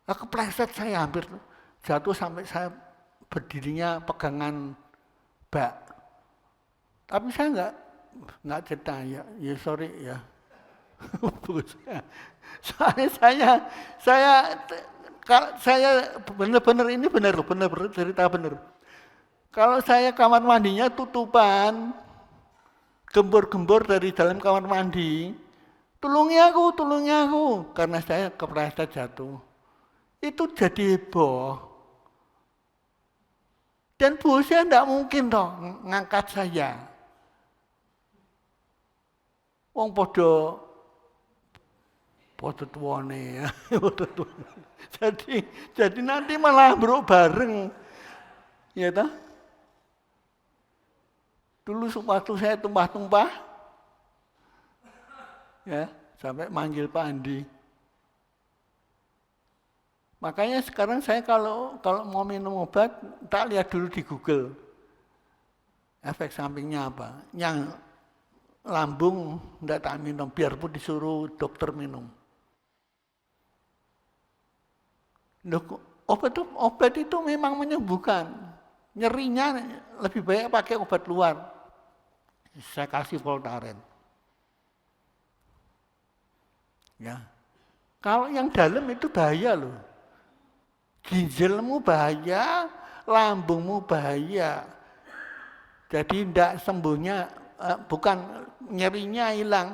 Kepleset saya hampir jatuh sampai saya berdirinya pegangan bak. Tapi saya enggak cerita ya sorry ya. Soalnya saya benar ini benar cerita benar. Kalau saya kamar mandinya tutupan, gembor-gembor dari dalam kamar mandi, tulungi aku, karena saya kepleset jatuh. Itu jadi heboh. Dan bosnya enggak mungkin toh ngangkat saya. Wong podo tuane ya. Jadi nanti malah bro bareng. Ya toh? Dulu waktu saya tumpah-tumpah, ya sampai manggil Pak Andi. Makanya sekarang saya kalau mau minum obat, tak lihat dulu di Google. Efek sampingnya apa? Yang lambung enggak tak minum, biarpun disuruh dokter minum. Obat itu memang menyembuhkan. Nyerinya lebih baik pakai obat luar. Saya kasih Voltaren. Ya. Kalau yang dalam itu bahaya loh. Ginjalmu bahaya, lambungmu bahaya. Jadi tidak sembuhnya, bukan nyerinya hilang,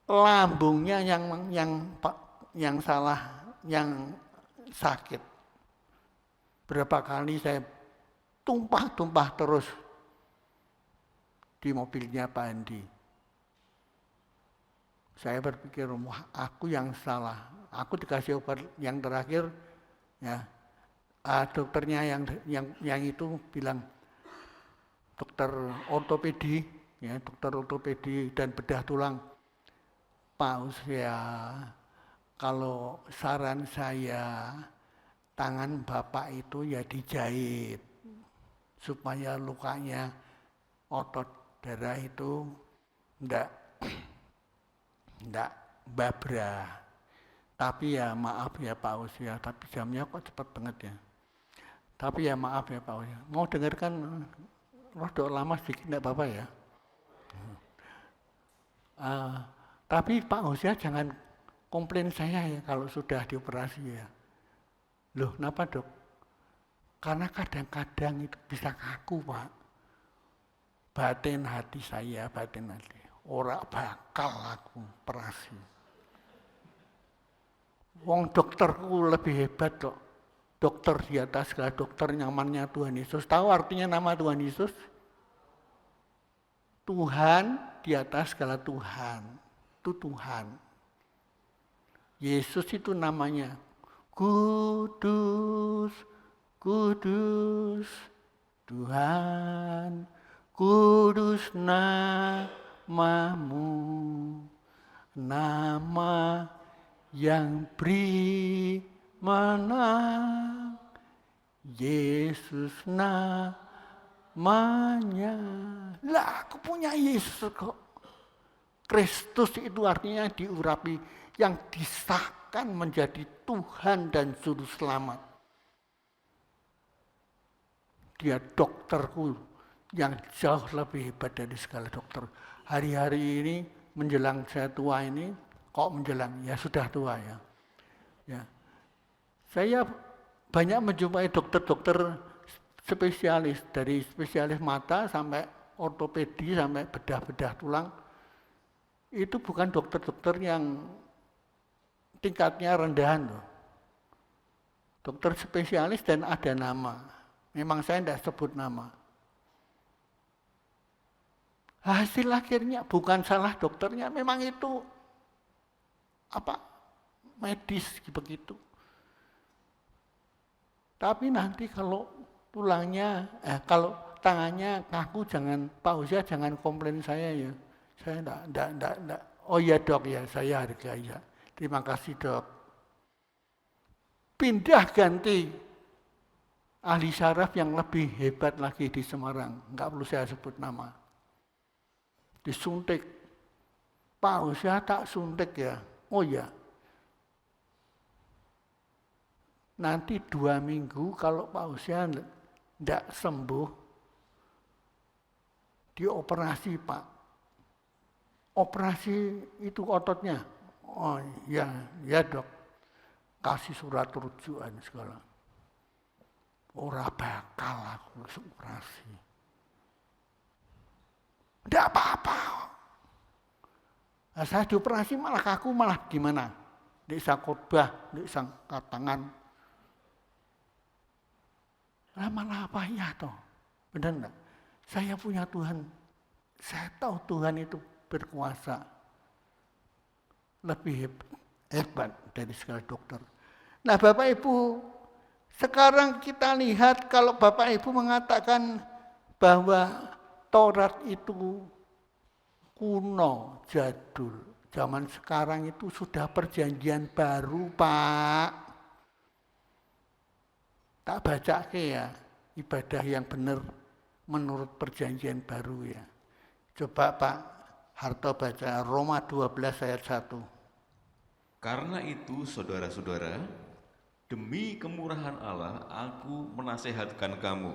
lambungnya yang salah, yang sakit. Berapa kali saya tumpah-tumpah terus di mobilnya Pak Andi. Saya berpikir, wah aku yang salah. Aku dikasih obat yang terakhir. Ya, dokternya yang itu bilang dokter ortopedi dan bedah tulang. Pak Usia, kalau saran saya tangan bapak itu ya dijahit supaya lukanya otot darah itu enggak babrah. Tapi ya maaf ya Pak Usia, tapi jamnya kok cepat banget ya. Tapi ya maaf ya Pak Usia, mau dengarkan rodok lama sedikit enggak apa-apa ya. Tapi Pak Usia jangan komplain saya ya kalau sudah dioperasi ya. Loh kenapa dok? Karena kadang-kadang itu bisa kaku Pak. Batin hati. Ora bakal aku operasi. Wong dokterku lebih hebat kok. Dokter di atas segala dokter, nyamannya Tuhan Yesus. Tahu artinya nama Tuhan Yesus? Tuhan di atas segala Tuhan. Itu Tuhan. Yesus itu namanya Kudus, Kudus, Tuhan, Kudus namamu, nama yang beri menang, Yesus namanya. Lah aku punya Yesus kok. Kristus itu artinya diurapi, yang disahkan menjadi Tuhan dan Juru Selamat. Dia dokterku yang jauh lebih hebat dari segala dokter. Hari-hari ini menjelang saya tua ini, kok menjelang, ya sudah tua ya. Saya banyak menjumpai dokter-dokter spesialis, dari spesialis mata sampai ortopedi, sampai bedah-bedah tulang. Itu bukan dokter-dokter yang tingkatnya rendahan loh. Dokter spesialis dan ada nama. Memang saya tidak sebut nama. Hasil akhirnya bukan salah dokternya, memang itu medis begitu. Tapi nanti kalau kalau tangannya kaku, jangan Pak Usia jangan komplain saya ya. Saya enggak. Oh iya dok ya, saya hargai ya. Terima kasih dok. pindah ganti ahli syaraf yang lebih hebat lagi di Semarang. Enggak perlu saya sebut nama. Disuntik. Pak Hosea tak suntik ya. Oh ya. Nanti 2 minggu kalau Pak Hosea tidak sembuh, dioperasi Pak. Operasi itu ototnya. Oh ya, ya dok. Kasih surat rujukan segala. Ora bakal aku operasi. Tidak apa-apa. Nah, saya dioperasi malah kaku malah gimana? Tidak bisa khotbah, tidak bisa angkat tangan. Nah, malah apa ya toh? Benar enggak? Saya punya Tuhan. Saya tahu Tuhan itu berkuasa. Lebih hebat dari segala dokter. Nah Bapak Ibu, sekarang kita lihat kalau Bapak Ibu mengatakan bahwa Taurat itu kuno, jadul. Zaman sekarang itu sudah perjanjian baru, Pak. Tak baca ya, ibadah yang benar menurut perjanjian baru ya. Coba Pak Harto baca Roma 12 ayat 1. Karena itu saudara-saudara, demi kemurahan Allah aku menasehatkan kamu,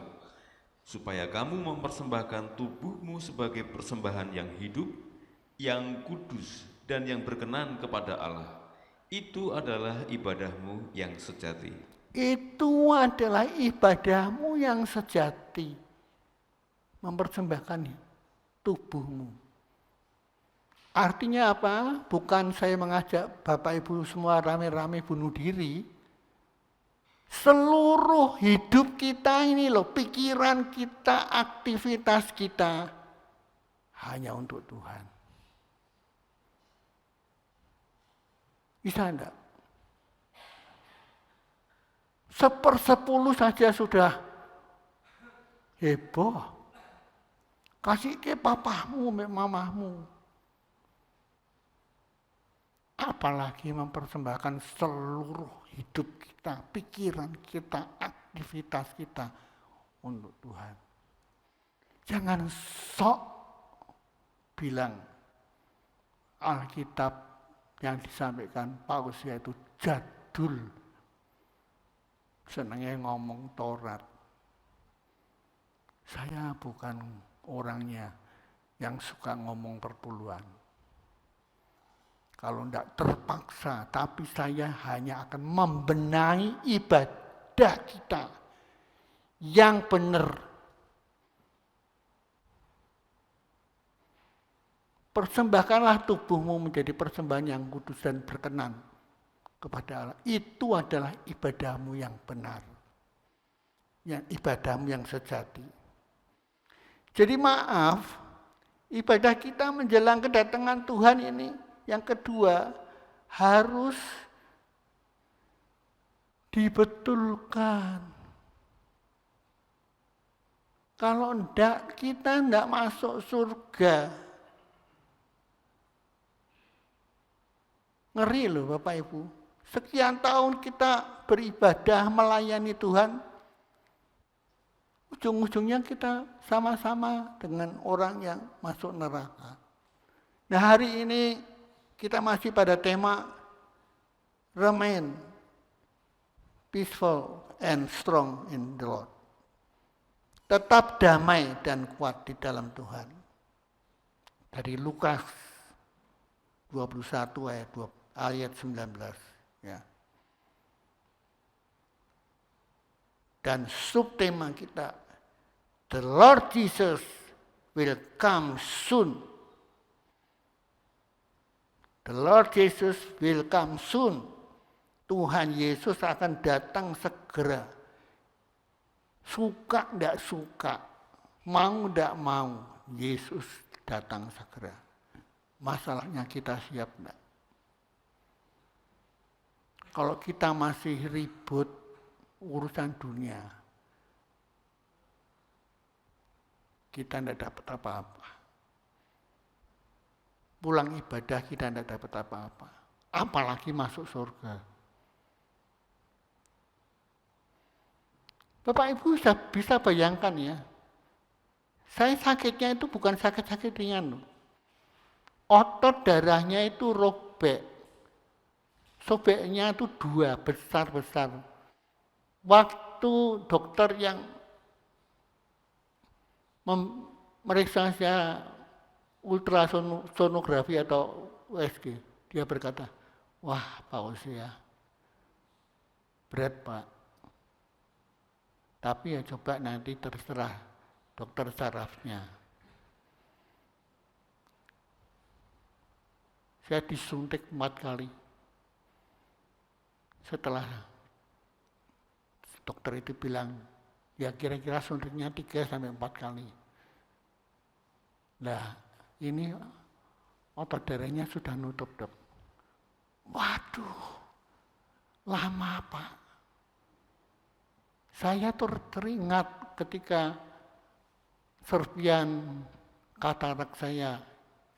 supaya kamu mempersembahkan tubuhmu sebagai persembahan yang hidup, yang kudus, dan yang berkenan kepada Allah. Itu adalah ibadahmu yang sejati. Itu adalah ibadahmu yang sejati. Mempersembahkan tubuhmu. Artinya apa? Bukan saya mengajak Bapak Ibu semua rame-rame bunuh diri. Seluruh hidup kita ini loh, pikiran kita, aktivitas kita hanya untuk Tuhan. Bisa enggak? 1/10 saja sudah heboh. Kasih ke papahmu, mamahmu. Apalagi mempersembahkan seluruh hidup kita, pikiran kita, aktivitas kita untuk Tuhan. Jangan sok bilang Alkitab yang disampaikan Paulus yaitu jadul. Senangnya ngomong Taurat. Saya bukan orangnya yang suka ngomong perpuluhan. Kalau tidak terpaksa, tapi saya hanya akan membenahi ibadah kita yang benar. Persembahkanlah tubuhmu menjadi persembahan yang kudus dan berkenan kepada Allah. Itu adalah ibadahmu yang benar. Yang ibadahmu yang sejati. Jadi maaf, ibadah kita menjelang kedatangan Tuhan ini yang kedua harus dibetulkan. Kalau enggak, kita enggak masuk surga. Ngeri loh Bapak Ibu. Sekian tahun kita beribadah melayani Tuhan, ujung-ujungnya kita sama-sama dengan orang yang masuk neraka. Nah hari ini kita masih pada tema remain peaceful and strong in the Lord. Tetap damai dan kuat di dalam Tuhan. Dari Lukas 21 ayat 19. Ya. Dan subtema kita, the Lord Jesus will come soon. The Lord Jesus will come soon. Tuhan Yesus akan datang segera. Suka tidak suka, mau tidak mau, Yesus datang segera. Masalahnya kita siap tidak? Kalau kita masih ribut urusan dunia, kita tidak dapat apa-apa. Pulang ibadah kita tidak dapat apa-apa. Apalagi masuk surga. Bapak Ibu bisa bayangkan ya, saya sakitnya itu bukan sakit-sakit ringan loh. Otot darahnya itu robek. Sobeknya itu 2, besar-besar. Waktu dokter yang memeriksa saya ultrasonografi atau USG, dia berkata, wah Pak Usia, berat Pak. Tapi ya coba nanti terserah dokter sarafnya. Saya disuntik 4 kali. Setelah dokter itu bilang, ya kira-kira suntiknya 3-4 kali. Nah, ini otot darahnya sudah nutup, Dok. Waduh, lama Pak. Saya teringat ketika serpian katarak saya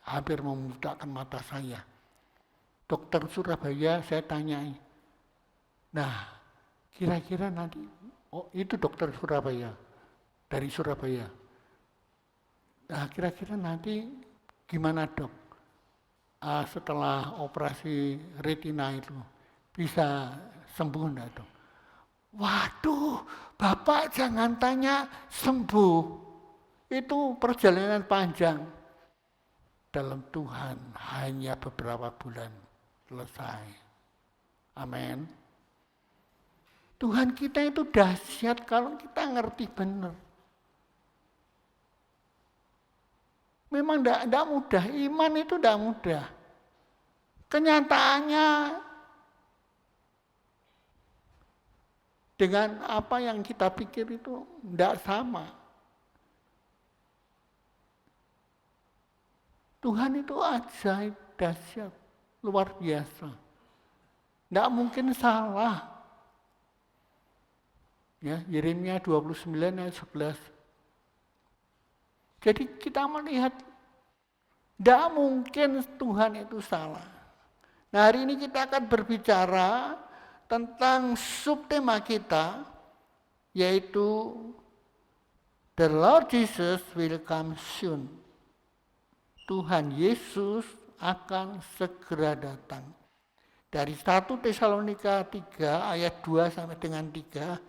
hampir membutakan mata saya. Dokter Surabaya saya tanyai, nah kira-kira nanti, oh itu dokter Surabaya, dari Surabaya. Nah kira-kira nanti gimana Dok? Setelah operasi retina itu bisa sembuh enggak Dok? Waduh, Bapak jangan tanya sembuh. Itu perjalanan panjang. Dalam Tuhan hanya beberapa bulan selesai. Amin. Tuhan kita itu dahsyat kalau kita ngerti benar. Memang tidak mudah, iman itu tidak mudah. Kenyataannya dengan apa yang kita pikir itu tidak sama. Tuhan itu ajaib, dahsyat, luar biasa. Tidak mungkin salah. Ya, Yeremia 29 ayat 11. Jadi kita melihat tidak mungkin Tuhan itu salah. Nah hari ini kita akan berbicara tentang subtema kita, yaitu The Lord Jesus will come soon. Tuhan Yesus akan segera datang. Dari 1 Tesalonika 3 ayat 2 sampai dengan 3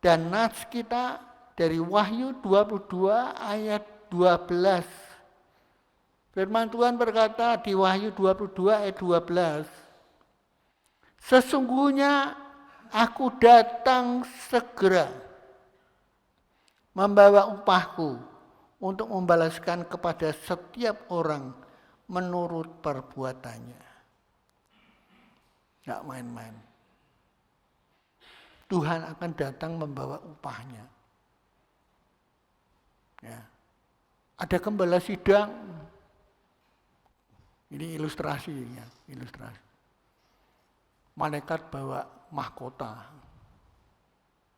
dan nats kita dari Wahyu 22 ayat 12. Firman Tuhan berkata di Wahyu 22 ayat 12. Sesungguhnya aku datang segera membawa upahku untuk membalaskan kepada setiap orang menurut perbuatannya. Tidak main-main. Tuhan akan datang membawa upahnya. Ya. Ada gembala sidang. Ini ilustrasinya, ilustrasi. Malaikat bawa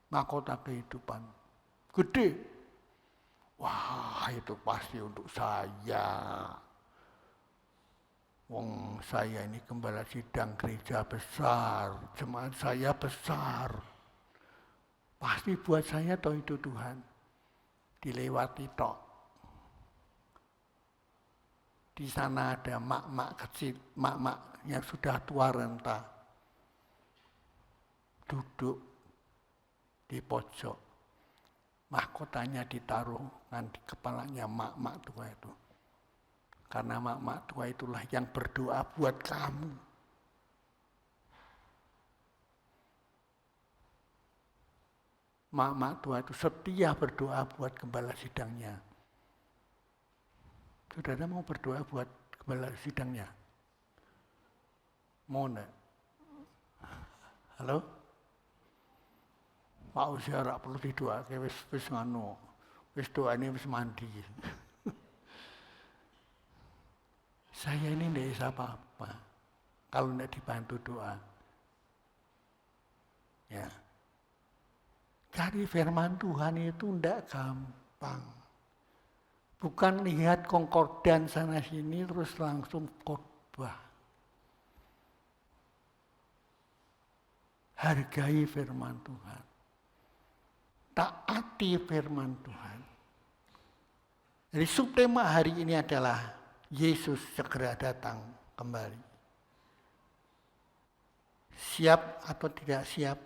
mahkota kehidupan. Gede. Wah, itu pasti untuk saya. Wong saya ini gembala sidang gereja besar, jemaat saya besar. Pasti buat saya toh itu Tuhan. Dilewati tok. Di sana ada mak-mak kecil, mak-mak yang sudah tua renta. Duduk di pojok. Mahkotanya ditaruh di kepalanya mak-mak tua itu. Karena mak-mak tua itulah yang berdoa buat kamu. Mak-mak tua itu setia berdoa buat gembala sidangnya. Saudara mau berdoa buat gembala sidangnya? Mau enggak? Halo? Pak Usia ora perlu didoake wis ngono. Wis doane wis mandi. Saya ini tidak bisa apa-apa kalau tidak dibantu doa. Ya. Cari firman Tuhan itu tidak gampang. Bukan lihat konkordan sana sini terus langsung khotbah. Hargai firman Tuhan. taati firman Tuhan. Jadi subtema hari ini adalah Yesus segera datang kembali. Siap atau tidak siap,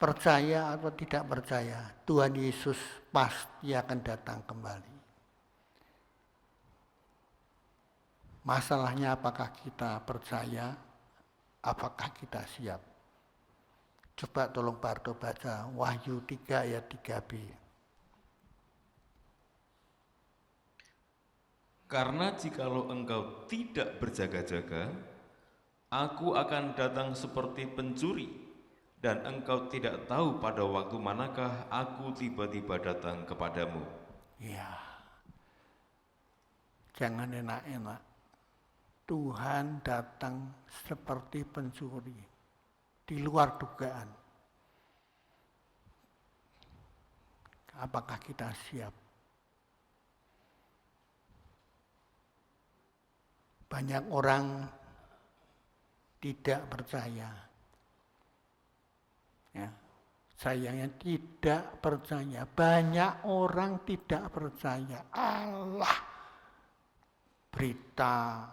percaya atau tidak percaya, Tuhan Yesus pasti akan datang kembali. Masalahnya apakah kita percaya, apakah kita siap? Coba tolong Barto baca Wahyu 3 ayat 3b. Karena jikalau engkau tidak berjaga-jaga, aku akan datang seperti pencuri, dan engkau tidak tahu pada waktu manakah aku tiba-tiba datang kepadamu. Ya, jangan enak-enak. Tuhan datang seperti pencuri, di luar dugaan. Apakah kita siap? Banyak orang tidak percaya. Ya, sayangnya tidak percaya. Banyak orang tidak percaya. Allah, berita,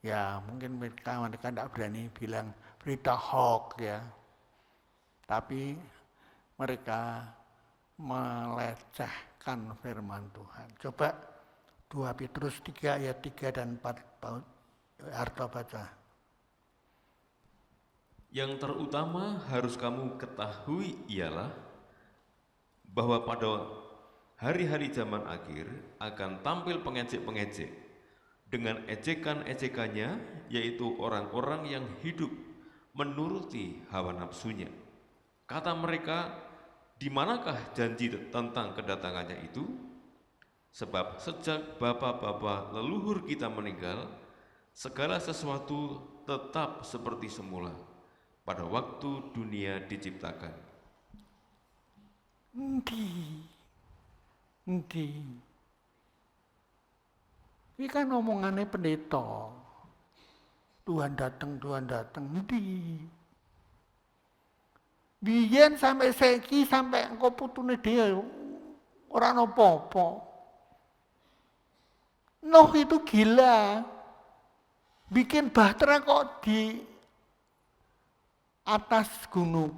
ya mungkin mereka tidak berani bilang berita hoax ya. Tapi mereka melecehkan firman Tuhan. Coba 2 Petrus 3 ayat 3 dan 4 Harto baca. Yang terutama harus kamu ketahui ialah bahwa pada hari-hari zaman akhir akan tampil pengejek-pengejek dengan ejekan-ejekannya, yaitu orang-orang yang hidup menuruti hawa nafsunya. Kata mereka, di manakah janji tentang kedatangannya itu? Sebab sejak bapa-bapa leluhur kita meninggal, segala sesuatu tetap seperti semula pada waktu dunia diciptakan. Endi. Ini kan omongannya pendeta. Tuhan datang. Endi. Biyen sampai saiki sampai engko putune dhewe ora apa-apa. Nuh itu gila. Bikin bahtera kok di atas gunung.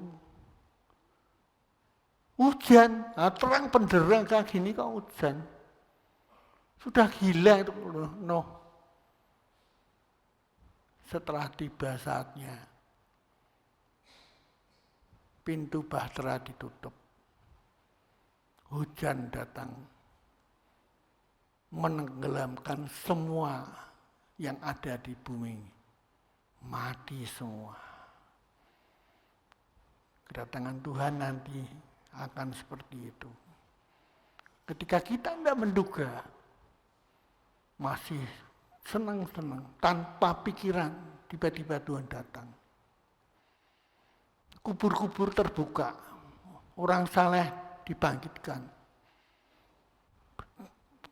Hujan, terang benderang kayak gini kok hujan. Sudah gila itu Nuh. Setelah tiba saatnya, pintu bahtera ditutup. Hujan datang. Menenggelamkan semua yang ada di bumi. Mati semua. Kedatangan Tuhan nanti akan seperti itu. Ketika kita tidak menduga, masih senang-senang, tanpa pikiran, tiba-tiba Tuhan datang. Kubur-kubur terbuka, orang saleh dibangkitkan.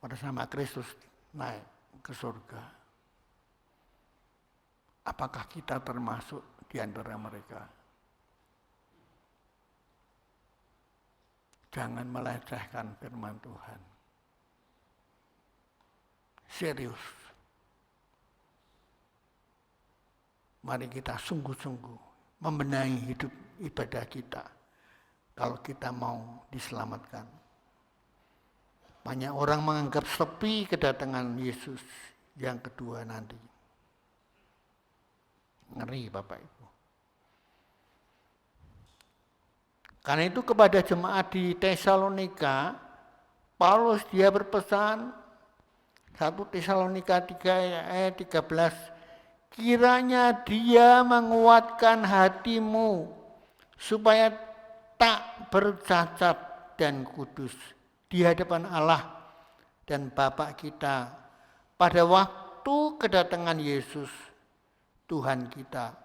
Bersama Kristus naik ke surga. Apakah kita termasuk di antara mereka? Jangan melecehkan firman Tuhan. Serius. Mari kita sungguh-sungguh membenahi hidup ibadah kita. Kalau kita mau diselamatkan. Banyak orang menganggap sepi kedatangan Yesus yang kedua nanti. Ngeri Bapak Ibu. Karena itu kepada jemaat di Tesalonika, Paulus dia berpesan 1 Tesalonika 3 ayat 13, kiranya dia menguatkan hatimu supaya tak bercacat dan kudus di hadapan Allah dan Bapa kita pada waktu kedatangan Yesus Tuhan kita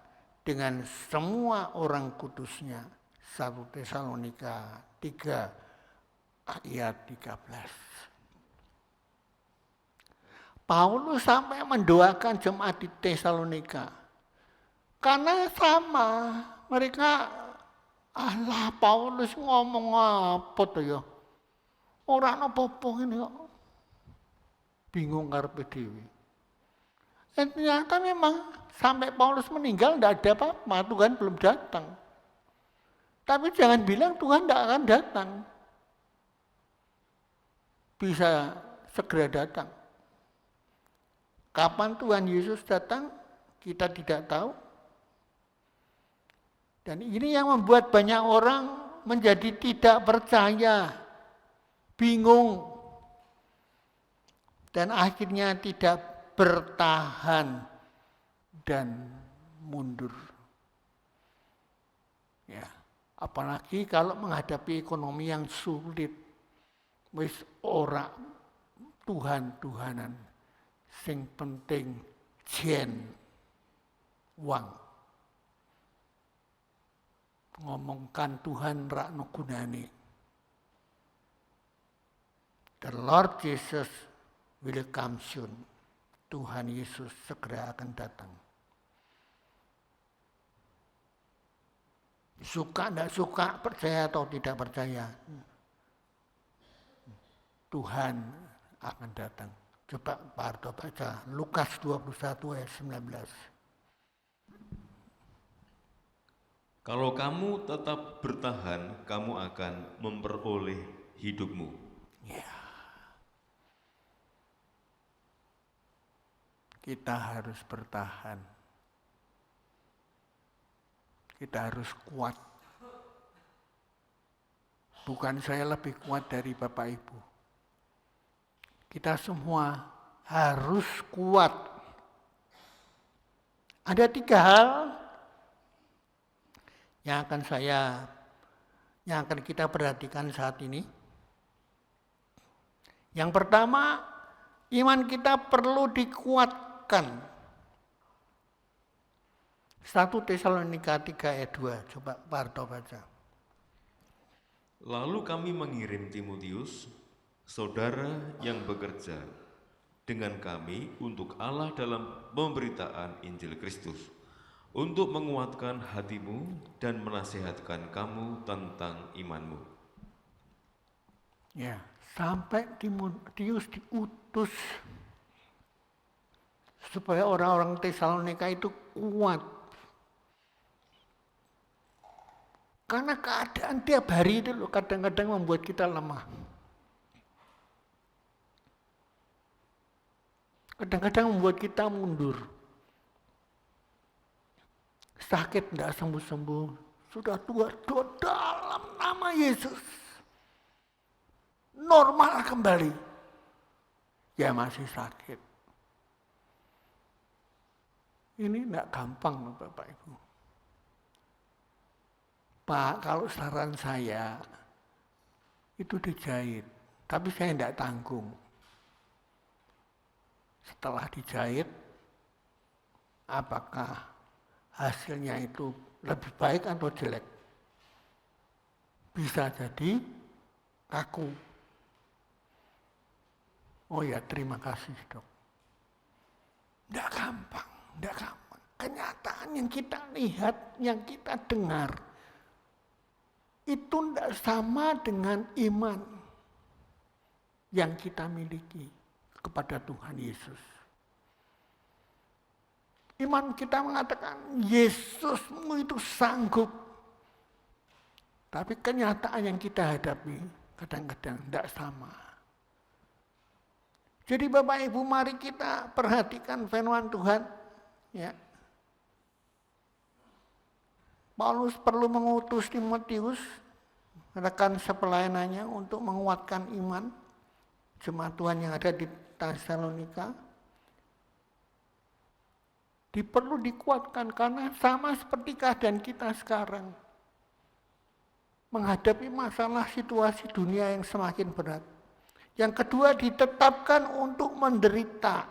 dengan semua orang kudusnya. 1 Tesalonika 3 ayat 13. Paulus sampai mendoakan jemaat di Tesalonika karena sama mereka Alah, Paulus ngomong apa to ya? Ora ana apa-apa ngene kok. Bingung karepe dhewe. Dan ternyata memang sampai Paulus meninggal tidak ada apa-apa, Tuhan belum datang. Tapi jangan bilang Tuhan tidak akan datang. Bisa segera datang. Kapan Tuhan Yesus datang, kita tidak tahu. Dan ini yang membuat banyak orang menjadi tidak percaya, bingung, dan akhirnya tidak bertahan dan mundur. Ya, apalagi kalau menghadapi ekonomi yang sulit, wis ora Tuhan-Tuhanan, sing penting jen uang. Ngomongkan Tuhan rak no gunane. The Lord Jesus will come soon. Tuhan Yesus segera akan datang. Suka tidak suka, percaya atau tidak percaya, Tuhan akan datang. Coba Pak Arto baca Lukas 21 ayat 19. Kalau kamu tetap bertahan, kamu akan memperoleh hidupmu. Ya. Kita harus bertahan. Kita harus kuat. Bukan saya lebih kuat dari Bapak Ibu. Kita semua harus kuat. Ada 3 hal yang akan kita perhatikan saat ini. Yang pertama, iman kita perlu dikuatkan. 1 Tesalonika 3 ayat 2. Coba Pak Arto baca. Lalu kami mengirim Timotius, saudara yang bekerja dengan kami untuk Allah dalam pemberitaan Injil Kristus, untuk menguatkan hatimu dan menasihatkan kamu tentang imanmu. Ya, sampai Timotius diutus supaya orang-orang Tesalonika itu kuat. Karena keadaan tiap hari itu loh kadang-kadang membuat kita lemah. Kadang-kadang membuat kita mundur. Sakit tidak sembuh-sembuh, sudah tua dalam nama Yesus. Normal kembali. Ya masih sakit. Ini tidak gampang Bapak Ibu. Pak, kalau saran saya itu dijahit, tapi saya tidak tanggung. Setelah dijahit, apakah hasilnya itu lebih baik atau jelek? Bisa jadi kaku. Oh ya, terima kasih Dok. Tidak gampang, tidak gampang. Kenyataan yang kita lihat, yang kita dengar, itu tidak sama dengan iman yang kita miliki kepada Tuhan Yesus. Iman kita mengatakan Yesusmu itu sanggup. Tapi kenyataan yang kita hadapi kadang-kadang tidak sama. Jadi Bapak Ibu, mari kita perhatikan firman Tuhan. Ya. Paulus perlu mengutus Timotius, rekan sepelayanannya, untuk menguatkan iman jemaat Tuhan yang ada di Tesalonika. Perlu dikuatkan karena sama seperti keadaan kita sekarang. Menghadapi masalah situasi dunia yang semakin berat. Yang kedua, ditetapkan untuk menderita.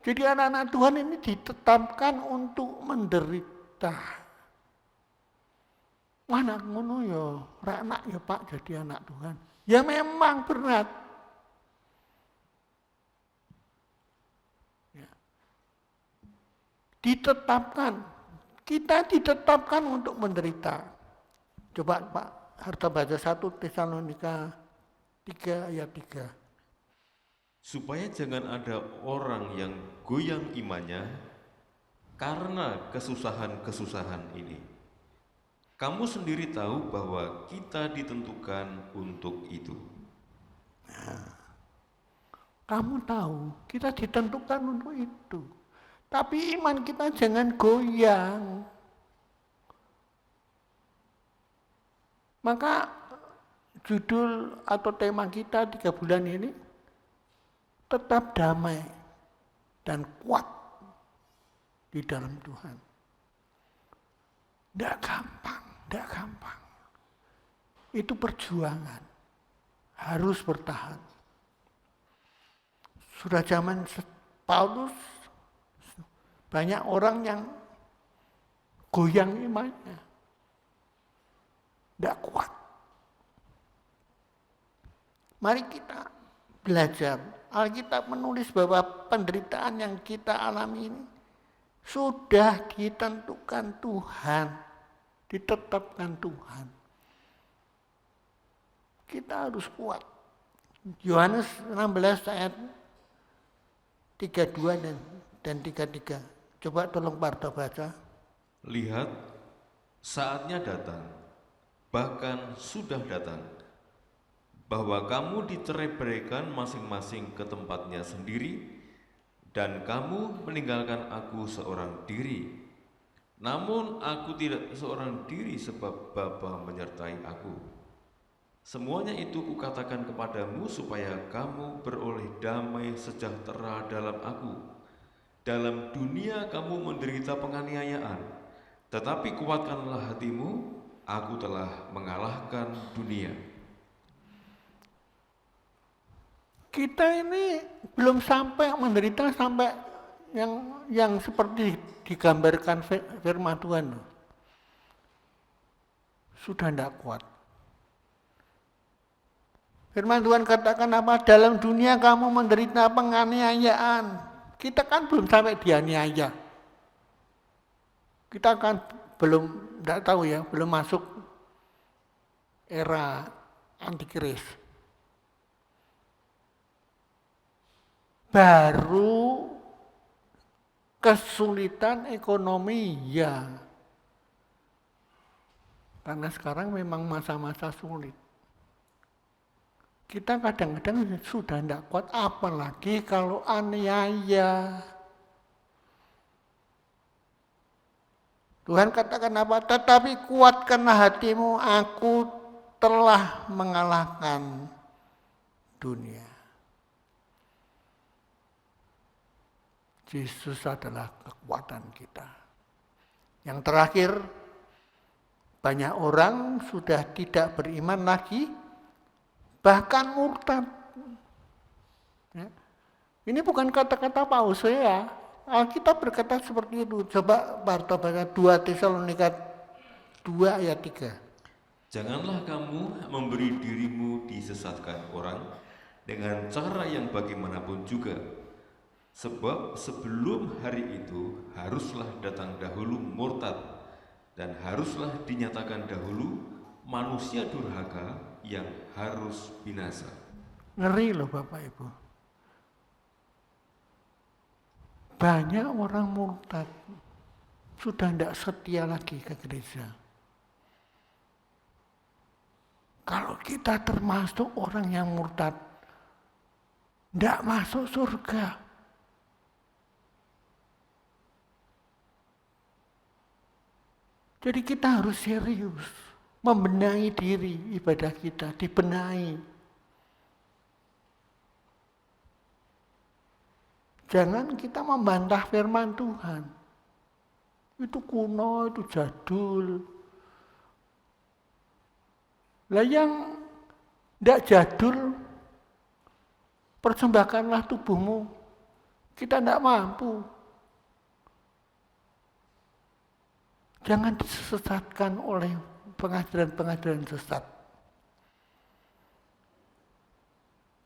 Jadi anak-anak Tuhan ini ditetapkan untuk menderita. Anak ngono ya, anak ya Pak jadi anak Tuhan. Ya memang berat. Ditetapkan Kita ditetapkan untuk menderita. Coba Pak Harta baca 1 Tesalonika 3 ayat 3. Supaya jangan ada orang yang goyang imannya karena kesusahan-kesusahan ini. Kamu sendiri tahu bahwa kita ditentukan untuk itu. Kamu tahu, kita ditentukan untuk itu. Tapi iman kita jangan goyang. Maka judul atau tema kita 3 bulan ini, tetap damai dan kuat di dalam Tuhan. Tidak gampang, tidak gampang. Itu perjuangan, harus bertahan. Sudah zaman Paulus, banyak orang yang goyang imannya, tidak kuat. Mari kita belajar. Alkitab menulis bahwa penderitaan yang kita alami ini sudah ditentukan Tuhan, ditetapkan Tuhan. Kita harus kuat. Yohanes 16 ayat 32 dan 33. Coba tolong Parto baca. Lihat, saatnya datang, bahkan sudah datang, bahwa kamu dicerai-beraikan masing-masing ke tempatnya sendiri, dan kamu meninggalkan aku seorang diri. Namun aku tidak seorang diri sebab Bapa menyertai aku. Semuanya itu kukatakan kepadamu supaya kamu beroleh damai sejahtera dalam aku. Dalam dunia kamu menderita penganiayaan, tetapi kuatkanlah hatimu, aku telah mengalahkan dunia. Kita ini belum sampai menderita sampai yang seperti digambarkan firman Tuhan. Sudah tidak kuat. Firman Tuhan katakan apa? Dalam dunia kamu menderita penganiayaan. Kita kan belum sampai dianiaya. Kita kan belum, tidak tahu ya, belum masuk era antikris. Baru kesulitan ekonomi ya. Karena sekarang memang masa-masa sulit. Kita kadang-kadang sudah tidak kuat, apalagi kalau aniaya. Tuhan katakan apa? Tetapi kuatkanlah hatimu, aku telah mengalahkan dunia. Yesus adalah kekuatan kita. Yang terakhir, banyak orang sudah tidak beriman lagi, bahkan murtad. Ya. Ini bukan kata-kata Paulus ya. Alkitab berkata seperti itu. Coba Parto baca 2 Tesalonika 2 ayat 3. Janganlah kamu memberi dirimu disesatkan orang dengan cara yang bagaimanapun juga. Sebab sebelum hari itu haruslah datang dahulu murtad dan haruslah dinyatakan dahulu manusia durhaka yang harus binasa. Ngeri loh Bapak Ibu. Banyak orang murtad sudah tidak setia lagi ke gereja. Kalau kita termasuk orang yang murtad, tidak masuk surga. Jadi kita harus serius, membenahi diri ibadah kita, dibenahi. Jangan kita membantah firman Tuhan. Itu kuno, itu jadul. Lah yang tidak jadul, persembahkanlah tubuhmu. Kita tidak mampu. Jangan disesatkan oleh pengajaran-pengajaran sesat.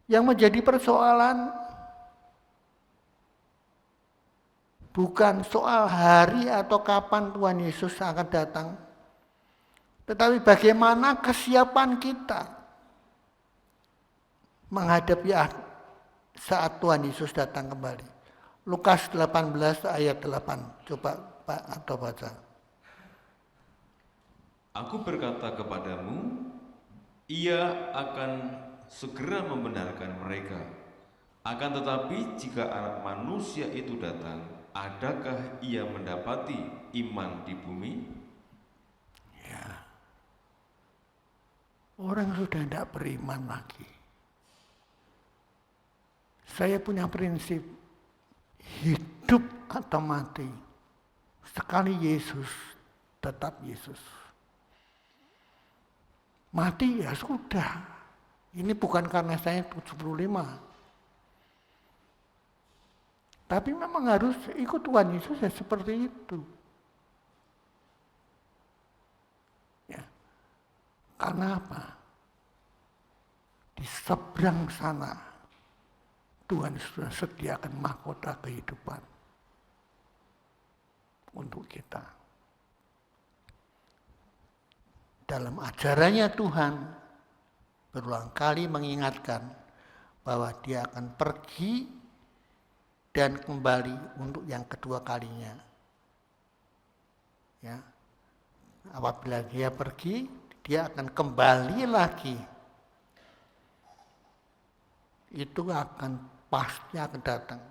Yang menjadi persoalan, bukan soal hari atau kapan Tuhan Yesus akan datang, tetapi bagaimana kesiapan kita menghadapi saat Tuhan Yesus datang kembali. Lukas 18 ayat 8. Coba Pak atau baca. Aku berkata kepadamu, ia akan segera membenarkan mereka. Akan tetapi jika Anak Manusia itu datang, adakah ia mendapati iman di bumi? Ya. Orang sudah tidak beriman lagi. Saya punya prinsip, hidup atau mati. Sekali Yesus, tetap Yesus. Mati ya sudah. Ini bukan karena saya 75. Tapi memang harus ikut Tuhan Yesus ya seperti itu. Ya. Karena apa? Di seberang sana Tuhan sudah sediakan mahkota kehidupan untuk kita. Dalam ajarannya Tuhan berulang kali mengingatkan bahwa dia akan pergi dan kembali untuk yang kedua kalinya. Ya. Apabila dia pergi, dia akan kembali lagi. Itu pasti akan datang.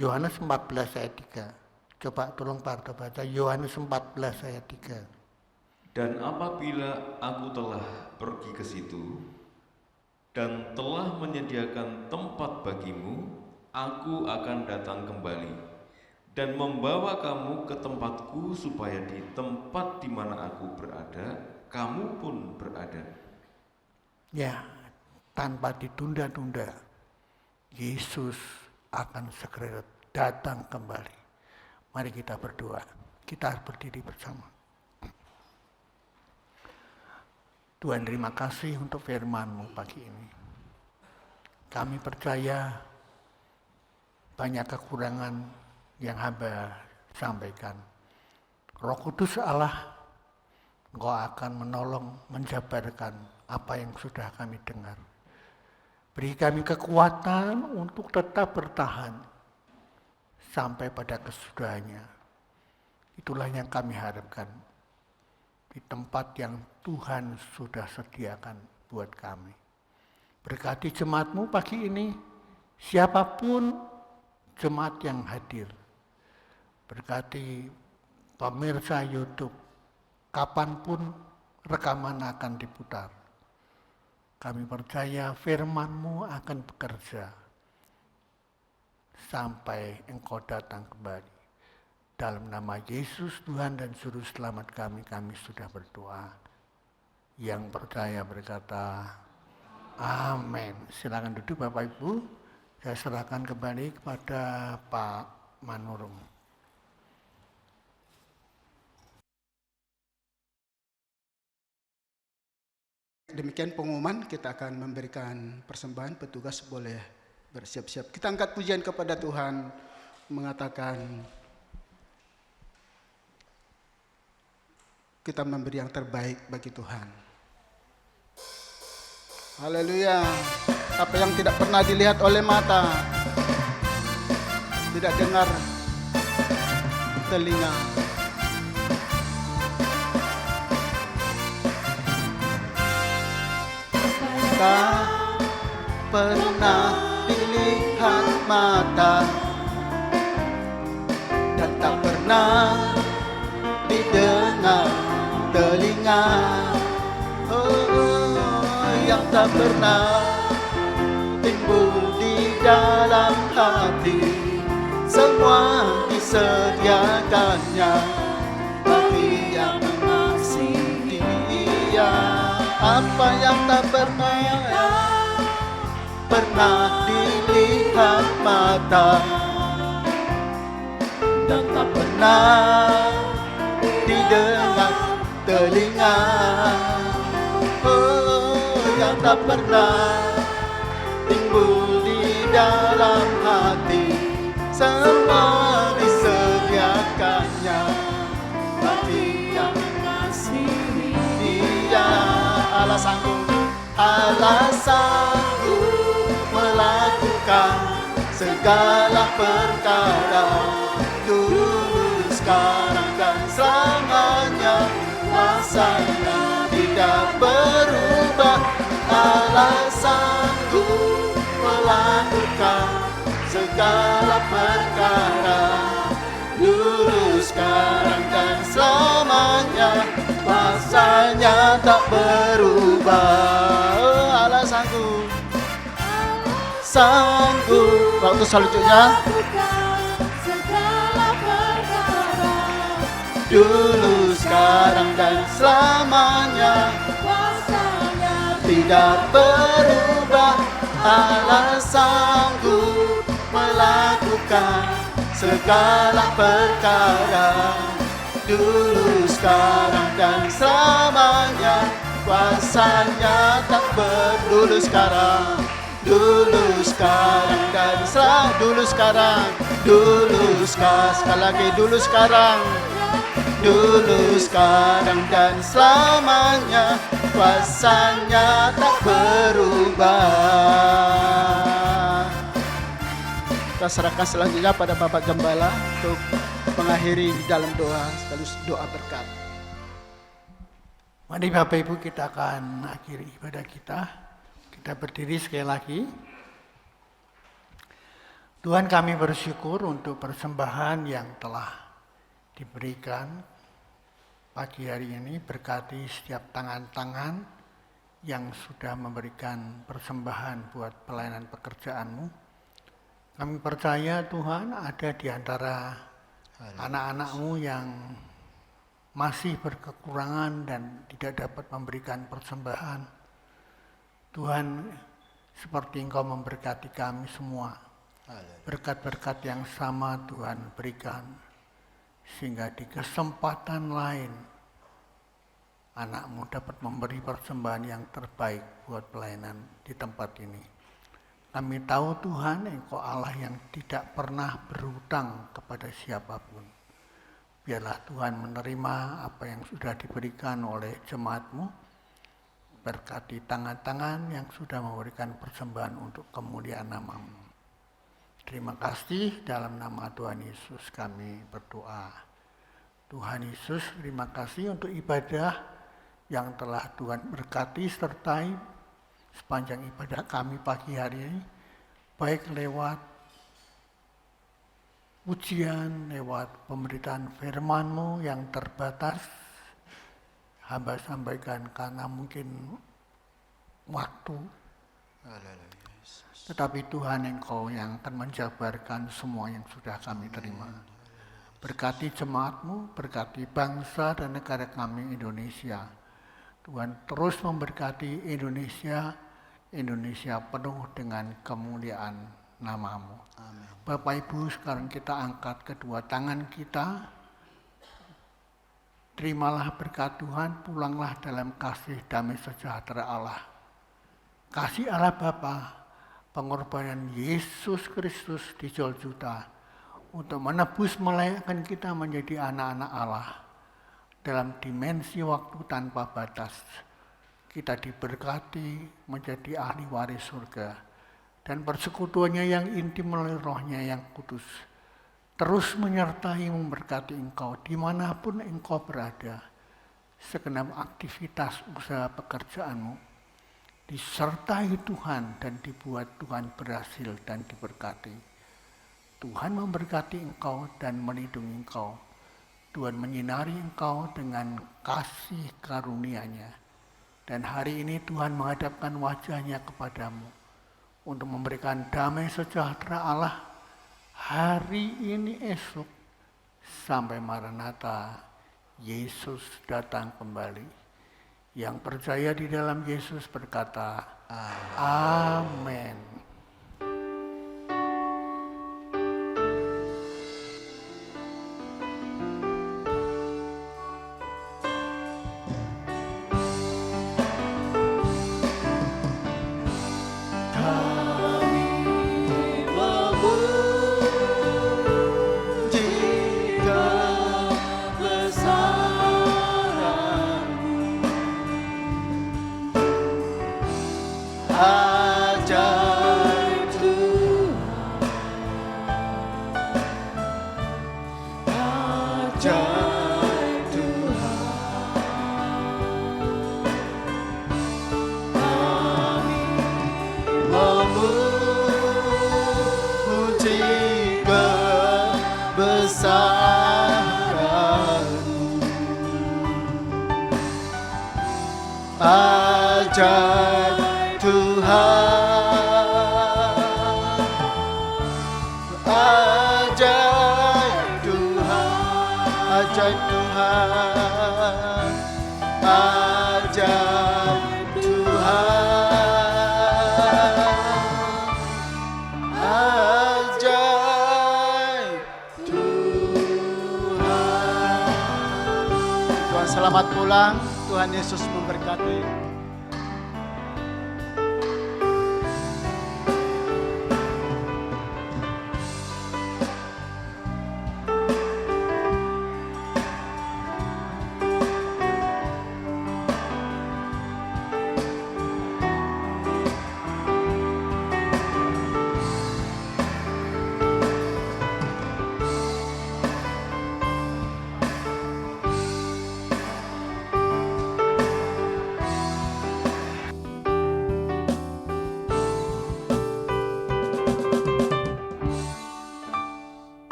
Yohanes 14 ayat 3. Coba tolong Pak Arto baca Yohanes 14 ayat 3. Dan apabila aku telah pergi ke situ dan telah menyediakan tempat bagimu, aku akan datang kembali dan membawa kamu ke tempatku supaya di tempat di mana aku berada, kamu pun berada. Ya, tanpa ditunda-tunda, Yesus akan segera datang kembali. Mari kita berdoa. Kita berdiri bersama. Tuhan, terima kasih untuk firman-Mu pagi ini. Kami percaya banyak kekurangan yang hamba sampaikan. Roh Kudus Allah, Engkau akan menolong, menjabarkan apa yang sudah kami dengar. Beri kami kekuatan untuk tetap bertahan sampai pada kesudahannya. Itulah yang kami harapkan di tempat yang Tuhan sudah sediakan buat kami. Berkati jemaat-Mu pagi ini, siapapun jemaat yang hadir. Berkati pemirsa YouTube, kapanpun rekaman akan diputar. Kami percaya firman-Mu akan bekerja sampai Engkau datang kembali. Dalam nama Yesus Tuhan dan Juru Selamat kami sudah berdoa. Yang percaya berkata, amin. Silakan duduk Bapak Ibu. Saya serahkan kembali kepada Pak Manurung. Demikian pengumuman, kita akan memberikan persembahan, petugas boleh bersiap-siap. Kita angkat pujian kepada Tuhan, mengatakan kita memberi yang terbaik bagi Tuhan. Haleluya. Apa yang tidak pernah dilihat oleh mata, tidak dengar telinga, tak pernah dilihat mata, dan tak pernah didengar telinga, yang tak pernah timbul di dalam hati. Semua disediakannya bagi yang mengasihi Dia. Apa yang tak pernah dilihat mata, dan tak pernah didengar telinga, yang tak pernah timbul di dalam hati. Semua disediakan sanggup melakukan segala perkara. Dulu, sekarang, dan selamanya, kuasa-Nya tidak berubah. Allah sanggup melakukan segala perkara. Dulu, sekarang, dan selamanya, kuasa-Nya tak berubah. Allah sanggup, sanggup. Waktu selanjutnya, Lakukan segala perkara. dulu, sekarang, dan selamanya, Kuasa-Nya tidak berubah. Allah sanggup melakukan segala perkara. Dulu, sekarang, dan selamanya, kuasa-Nya tak dulu, sekarang, dulu, sekarang, dan dulu, sekarang, sekali lagi, dulu, sekarang, dan selamanya, kuasa-Nya tak berubah. Kita serahkan selanjutnya pada Bapak Gembala untuk mengakhiri di dalam doa, sekaligus doa berkat. Mari Bapak Ibu, kita akan akhiri ibadah kita. Kita berdiri sekali lagi. Tuhan, kami bersyukur untuk persembahan yang telah diberikan pagi hari ini. Berkati setiap tangan-tangan yang sudah memberikan persembahan buat pelayanan pekerjaan-Mu. Kami percaya Tuhan ada di antara anak-anak-Mu yang masih berkekurangan dan tidak dapat memberikan persembahan. Tuhan, seperti Engkau memberkati kami semua. Berkat-berkat yang sama Tuhan berikan, sehingga di kesempatan lain anak-Mu dapat memberi persembahan yang terbaik buat pelayanan di tempat ini. Kami tahu Tuhan, Engkau Allah yang tidak pernah berhutang kepada siapapun. Biarlah Tuhan menerima apa yang sudah diberikan oleh jemaat-Mu. Berkati tangan-tangan yang sudah memberikan persembahan untuk kemuliaan nama-Mu. Terima kasih, dalam nama Tuhan Yesus kami berdoa. Tuhan Yesus, terima kasih untuk ibadah yang telah Tuhan berkati sertai sepanjang ibadah kami pagi hari ini, baik lewat ujian, lewat pemberitaan firman-Mu yang terbatas, hamba sampaikan karena mungkin waktu. Tetapi Tuhan, Engkau yang akan menjabarkan semua yang sudah kami terima. Berkati jemaat-Mu, berkati bangsa dan negara kami Indonesia. Tuhan terus memberkati Indonesia penuh dengan kemuliaan nama-Mu. Amin. Bapak Ibu, sekarang kita angkat kedua tangan kita. Terimalah berkat Tuhan, pulanglah dalam kasih damai sejahtera Allah. Kasih Allah Bapa, pengorbanan Yesus Kristus di Golgota untuk menebus melayakkan kita menjadi anak-anak Allah dalam dimensi waktu tanpa batas. Kita diberkati menjadi ahli waris surga dan persekutuannya yang intim melalui Roh-Nya yang kudus terus menyertai memberkati engkau dimanapun engkau berada. Segenap aktivitas usaha pekerjaanmu disertai Tuhan dan dibuat Tuhan berhasil dan diberkati. Tuhan memberkati engkau dan melindungi engkau. Tuhan menyinari engkau dengan kasih karunia-Nya. Dan hari ini Tuhan menghadapkan wajah-Nya kepadamu untuk memberikan damai sejahtera Allah hari ini esok sampai Maranatha Yesus datang kembali. Yang percaya di dalam Yesus berkata, Amin. Amin. ajaib Tuhan. Kami memuji kebesaran-Mu. Ajaib Tuhan, ajaib Tuhan, ajaib Tuhan, ajaib Tuhan, ajaib Tuhan. Tuhan selamat pulang, Tuhan Yesus memberkati.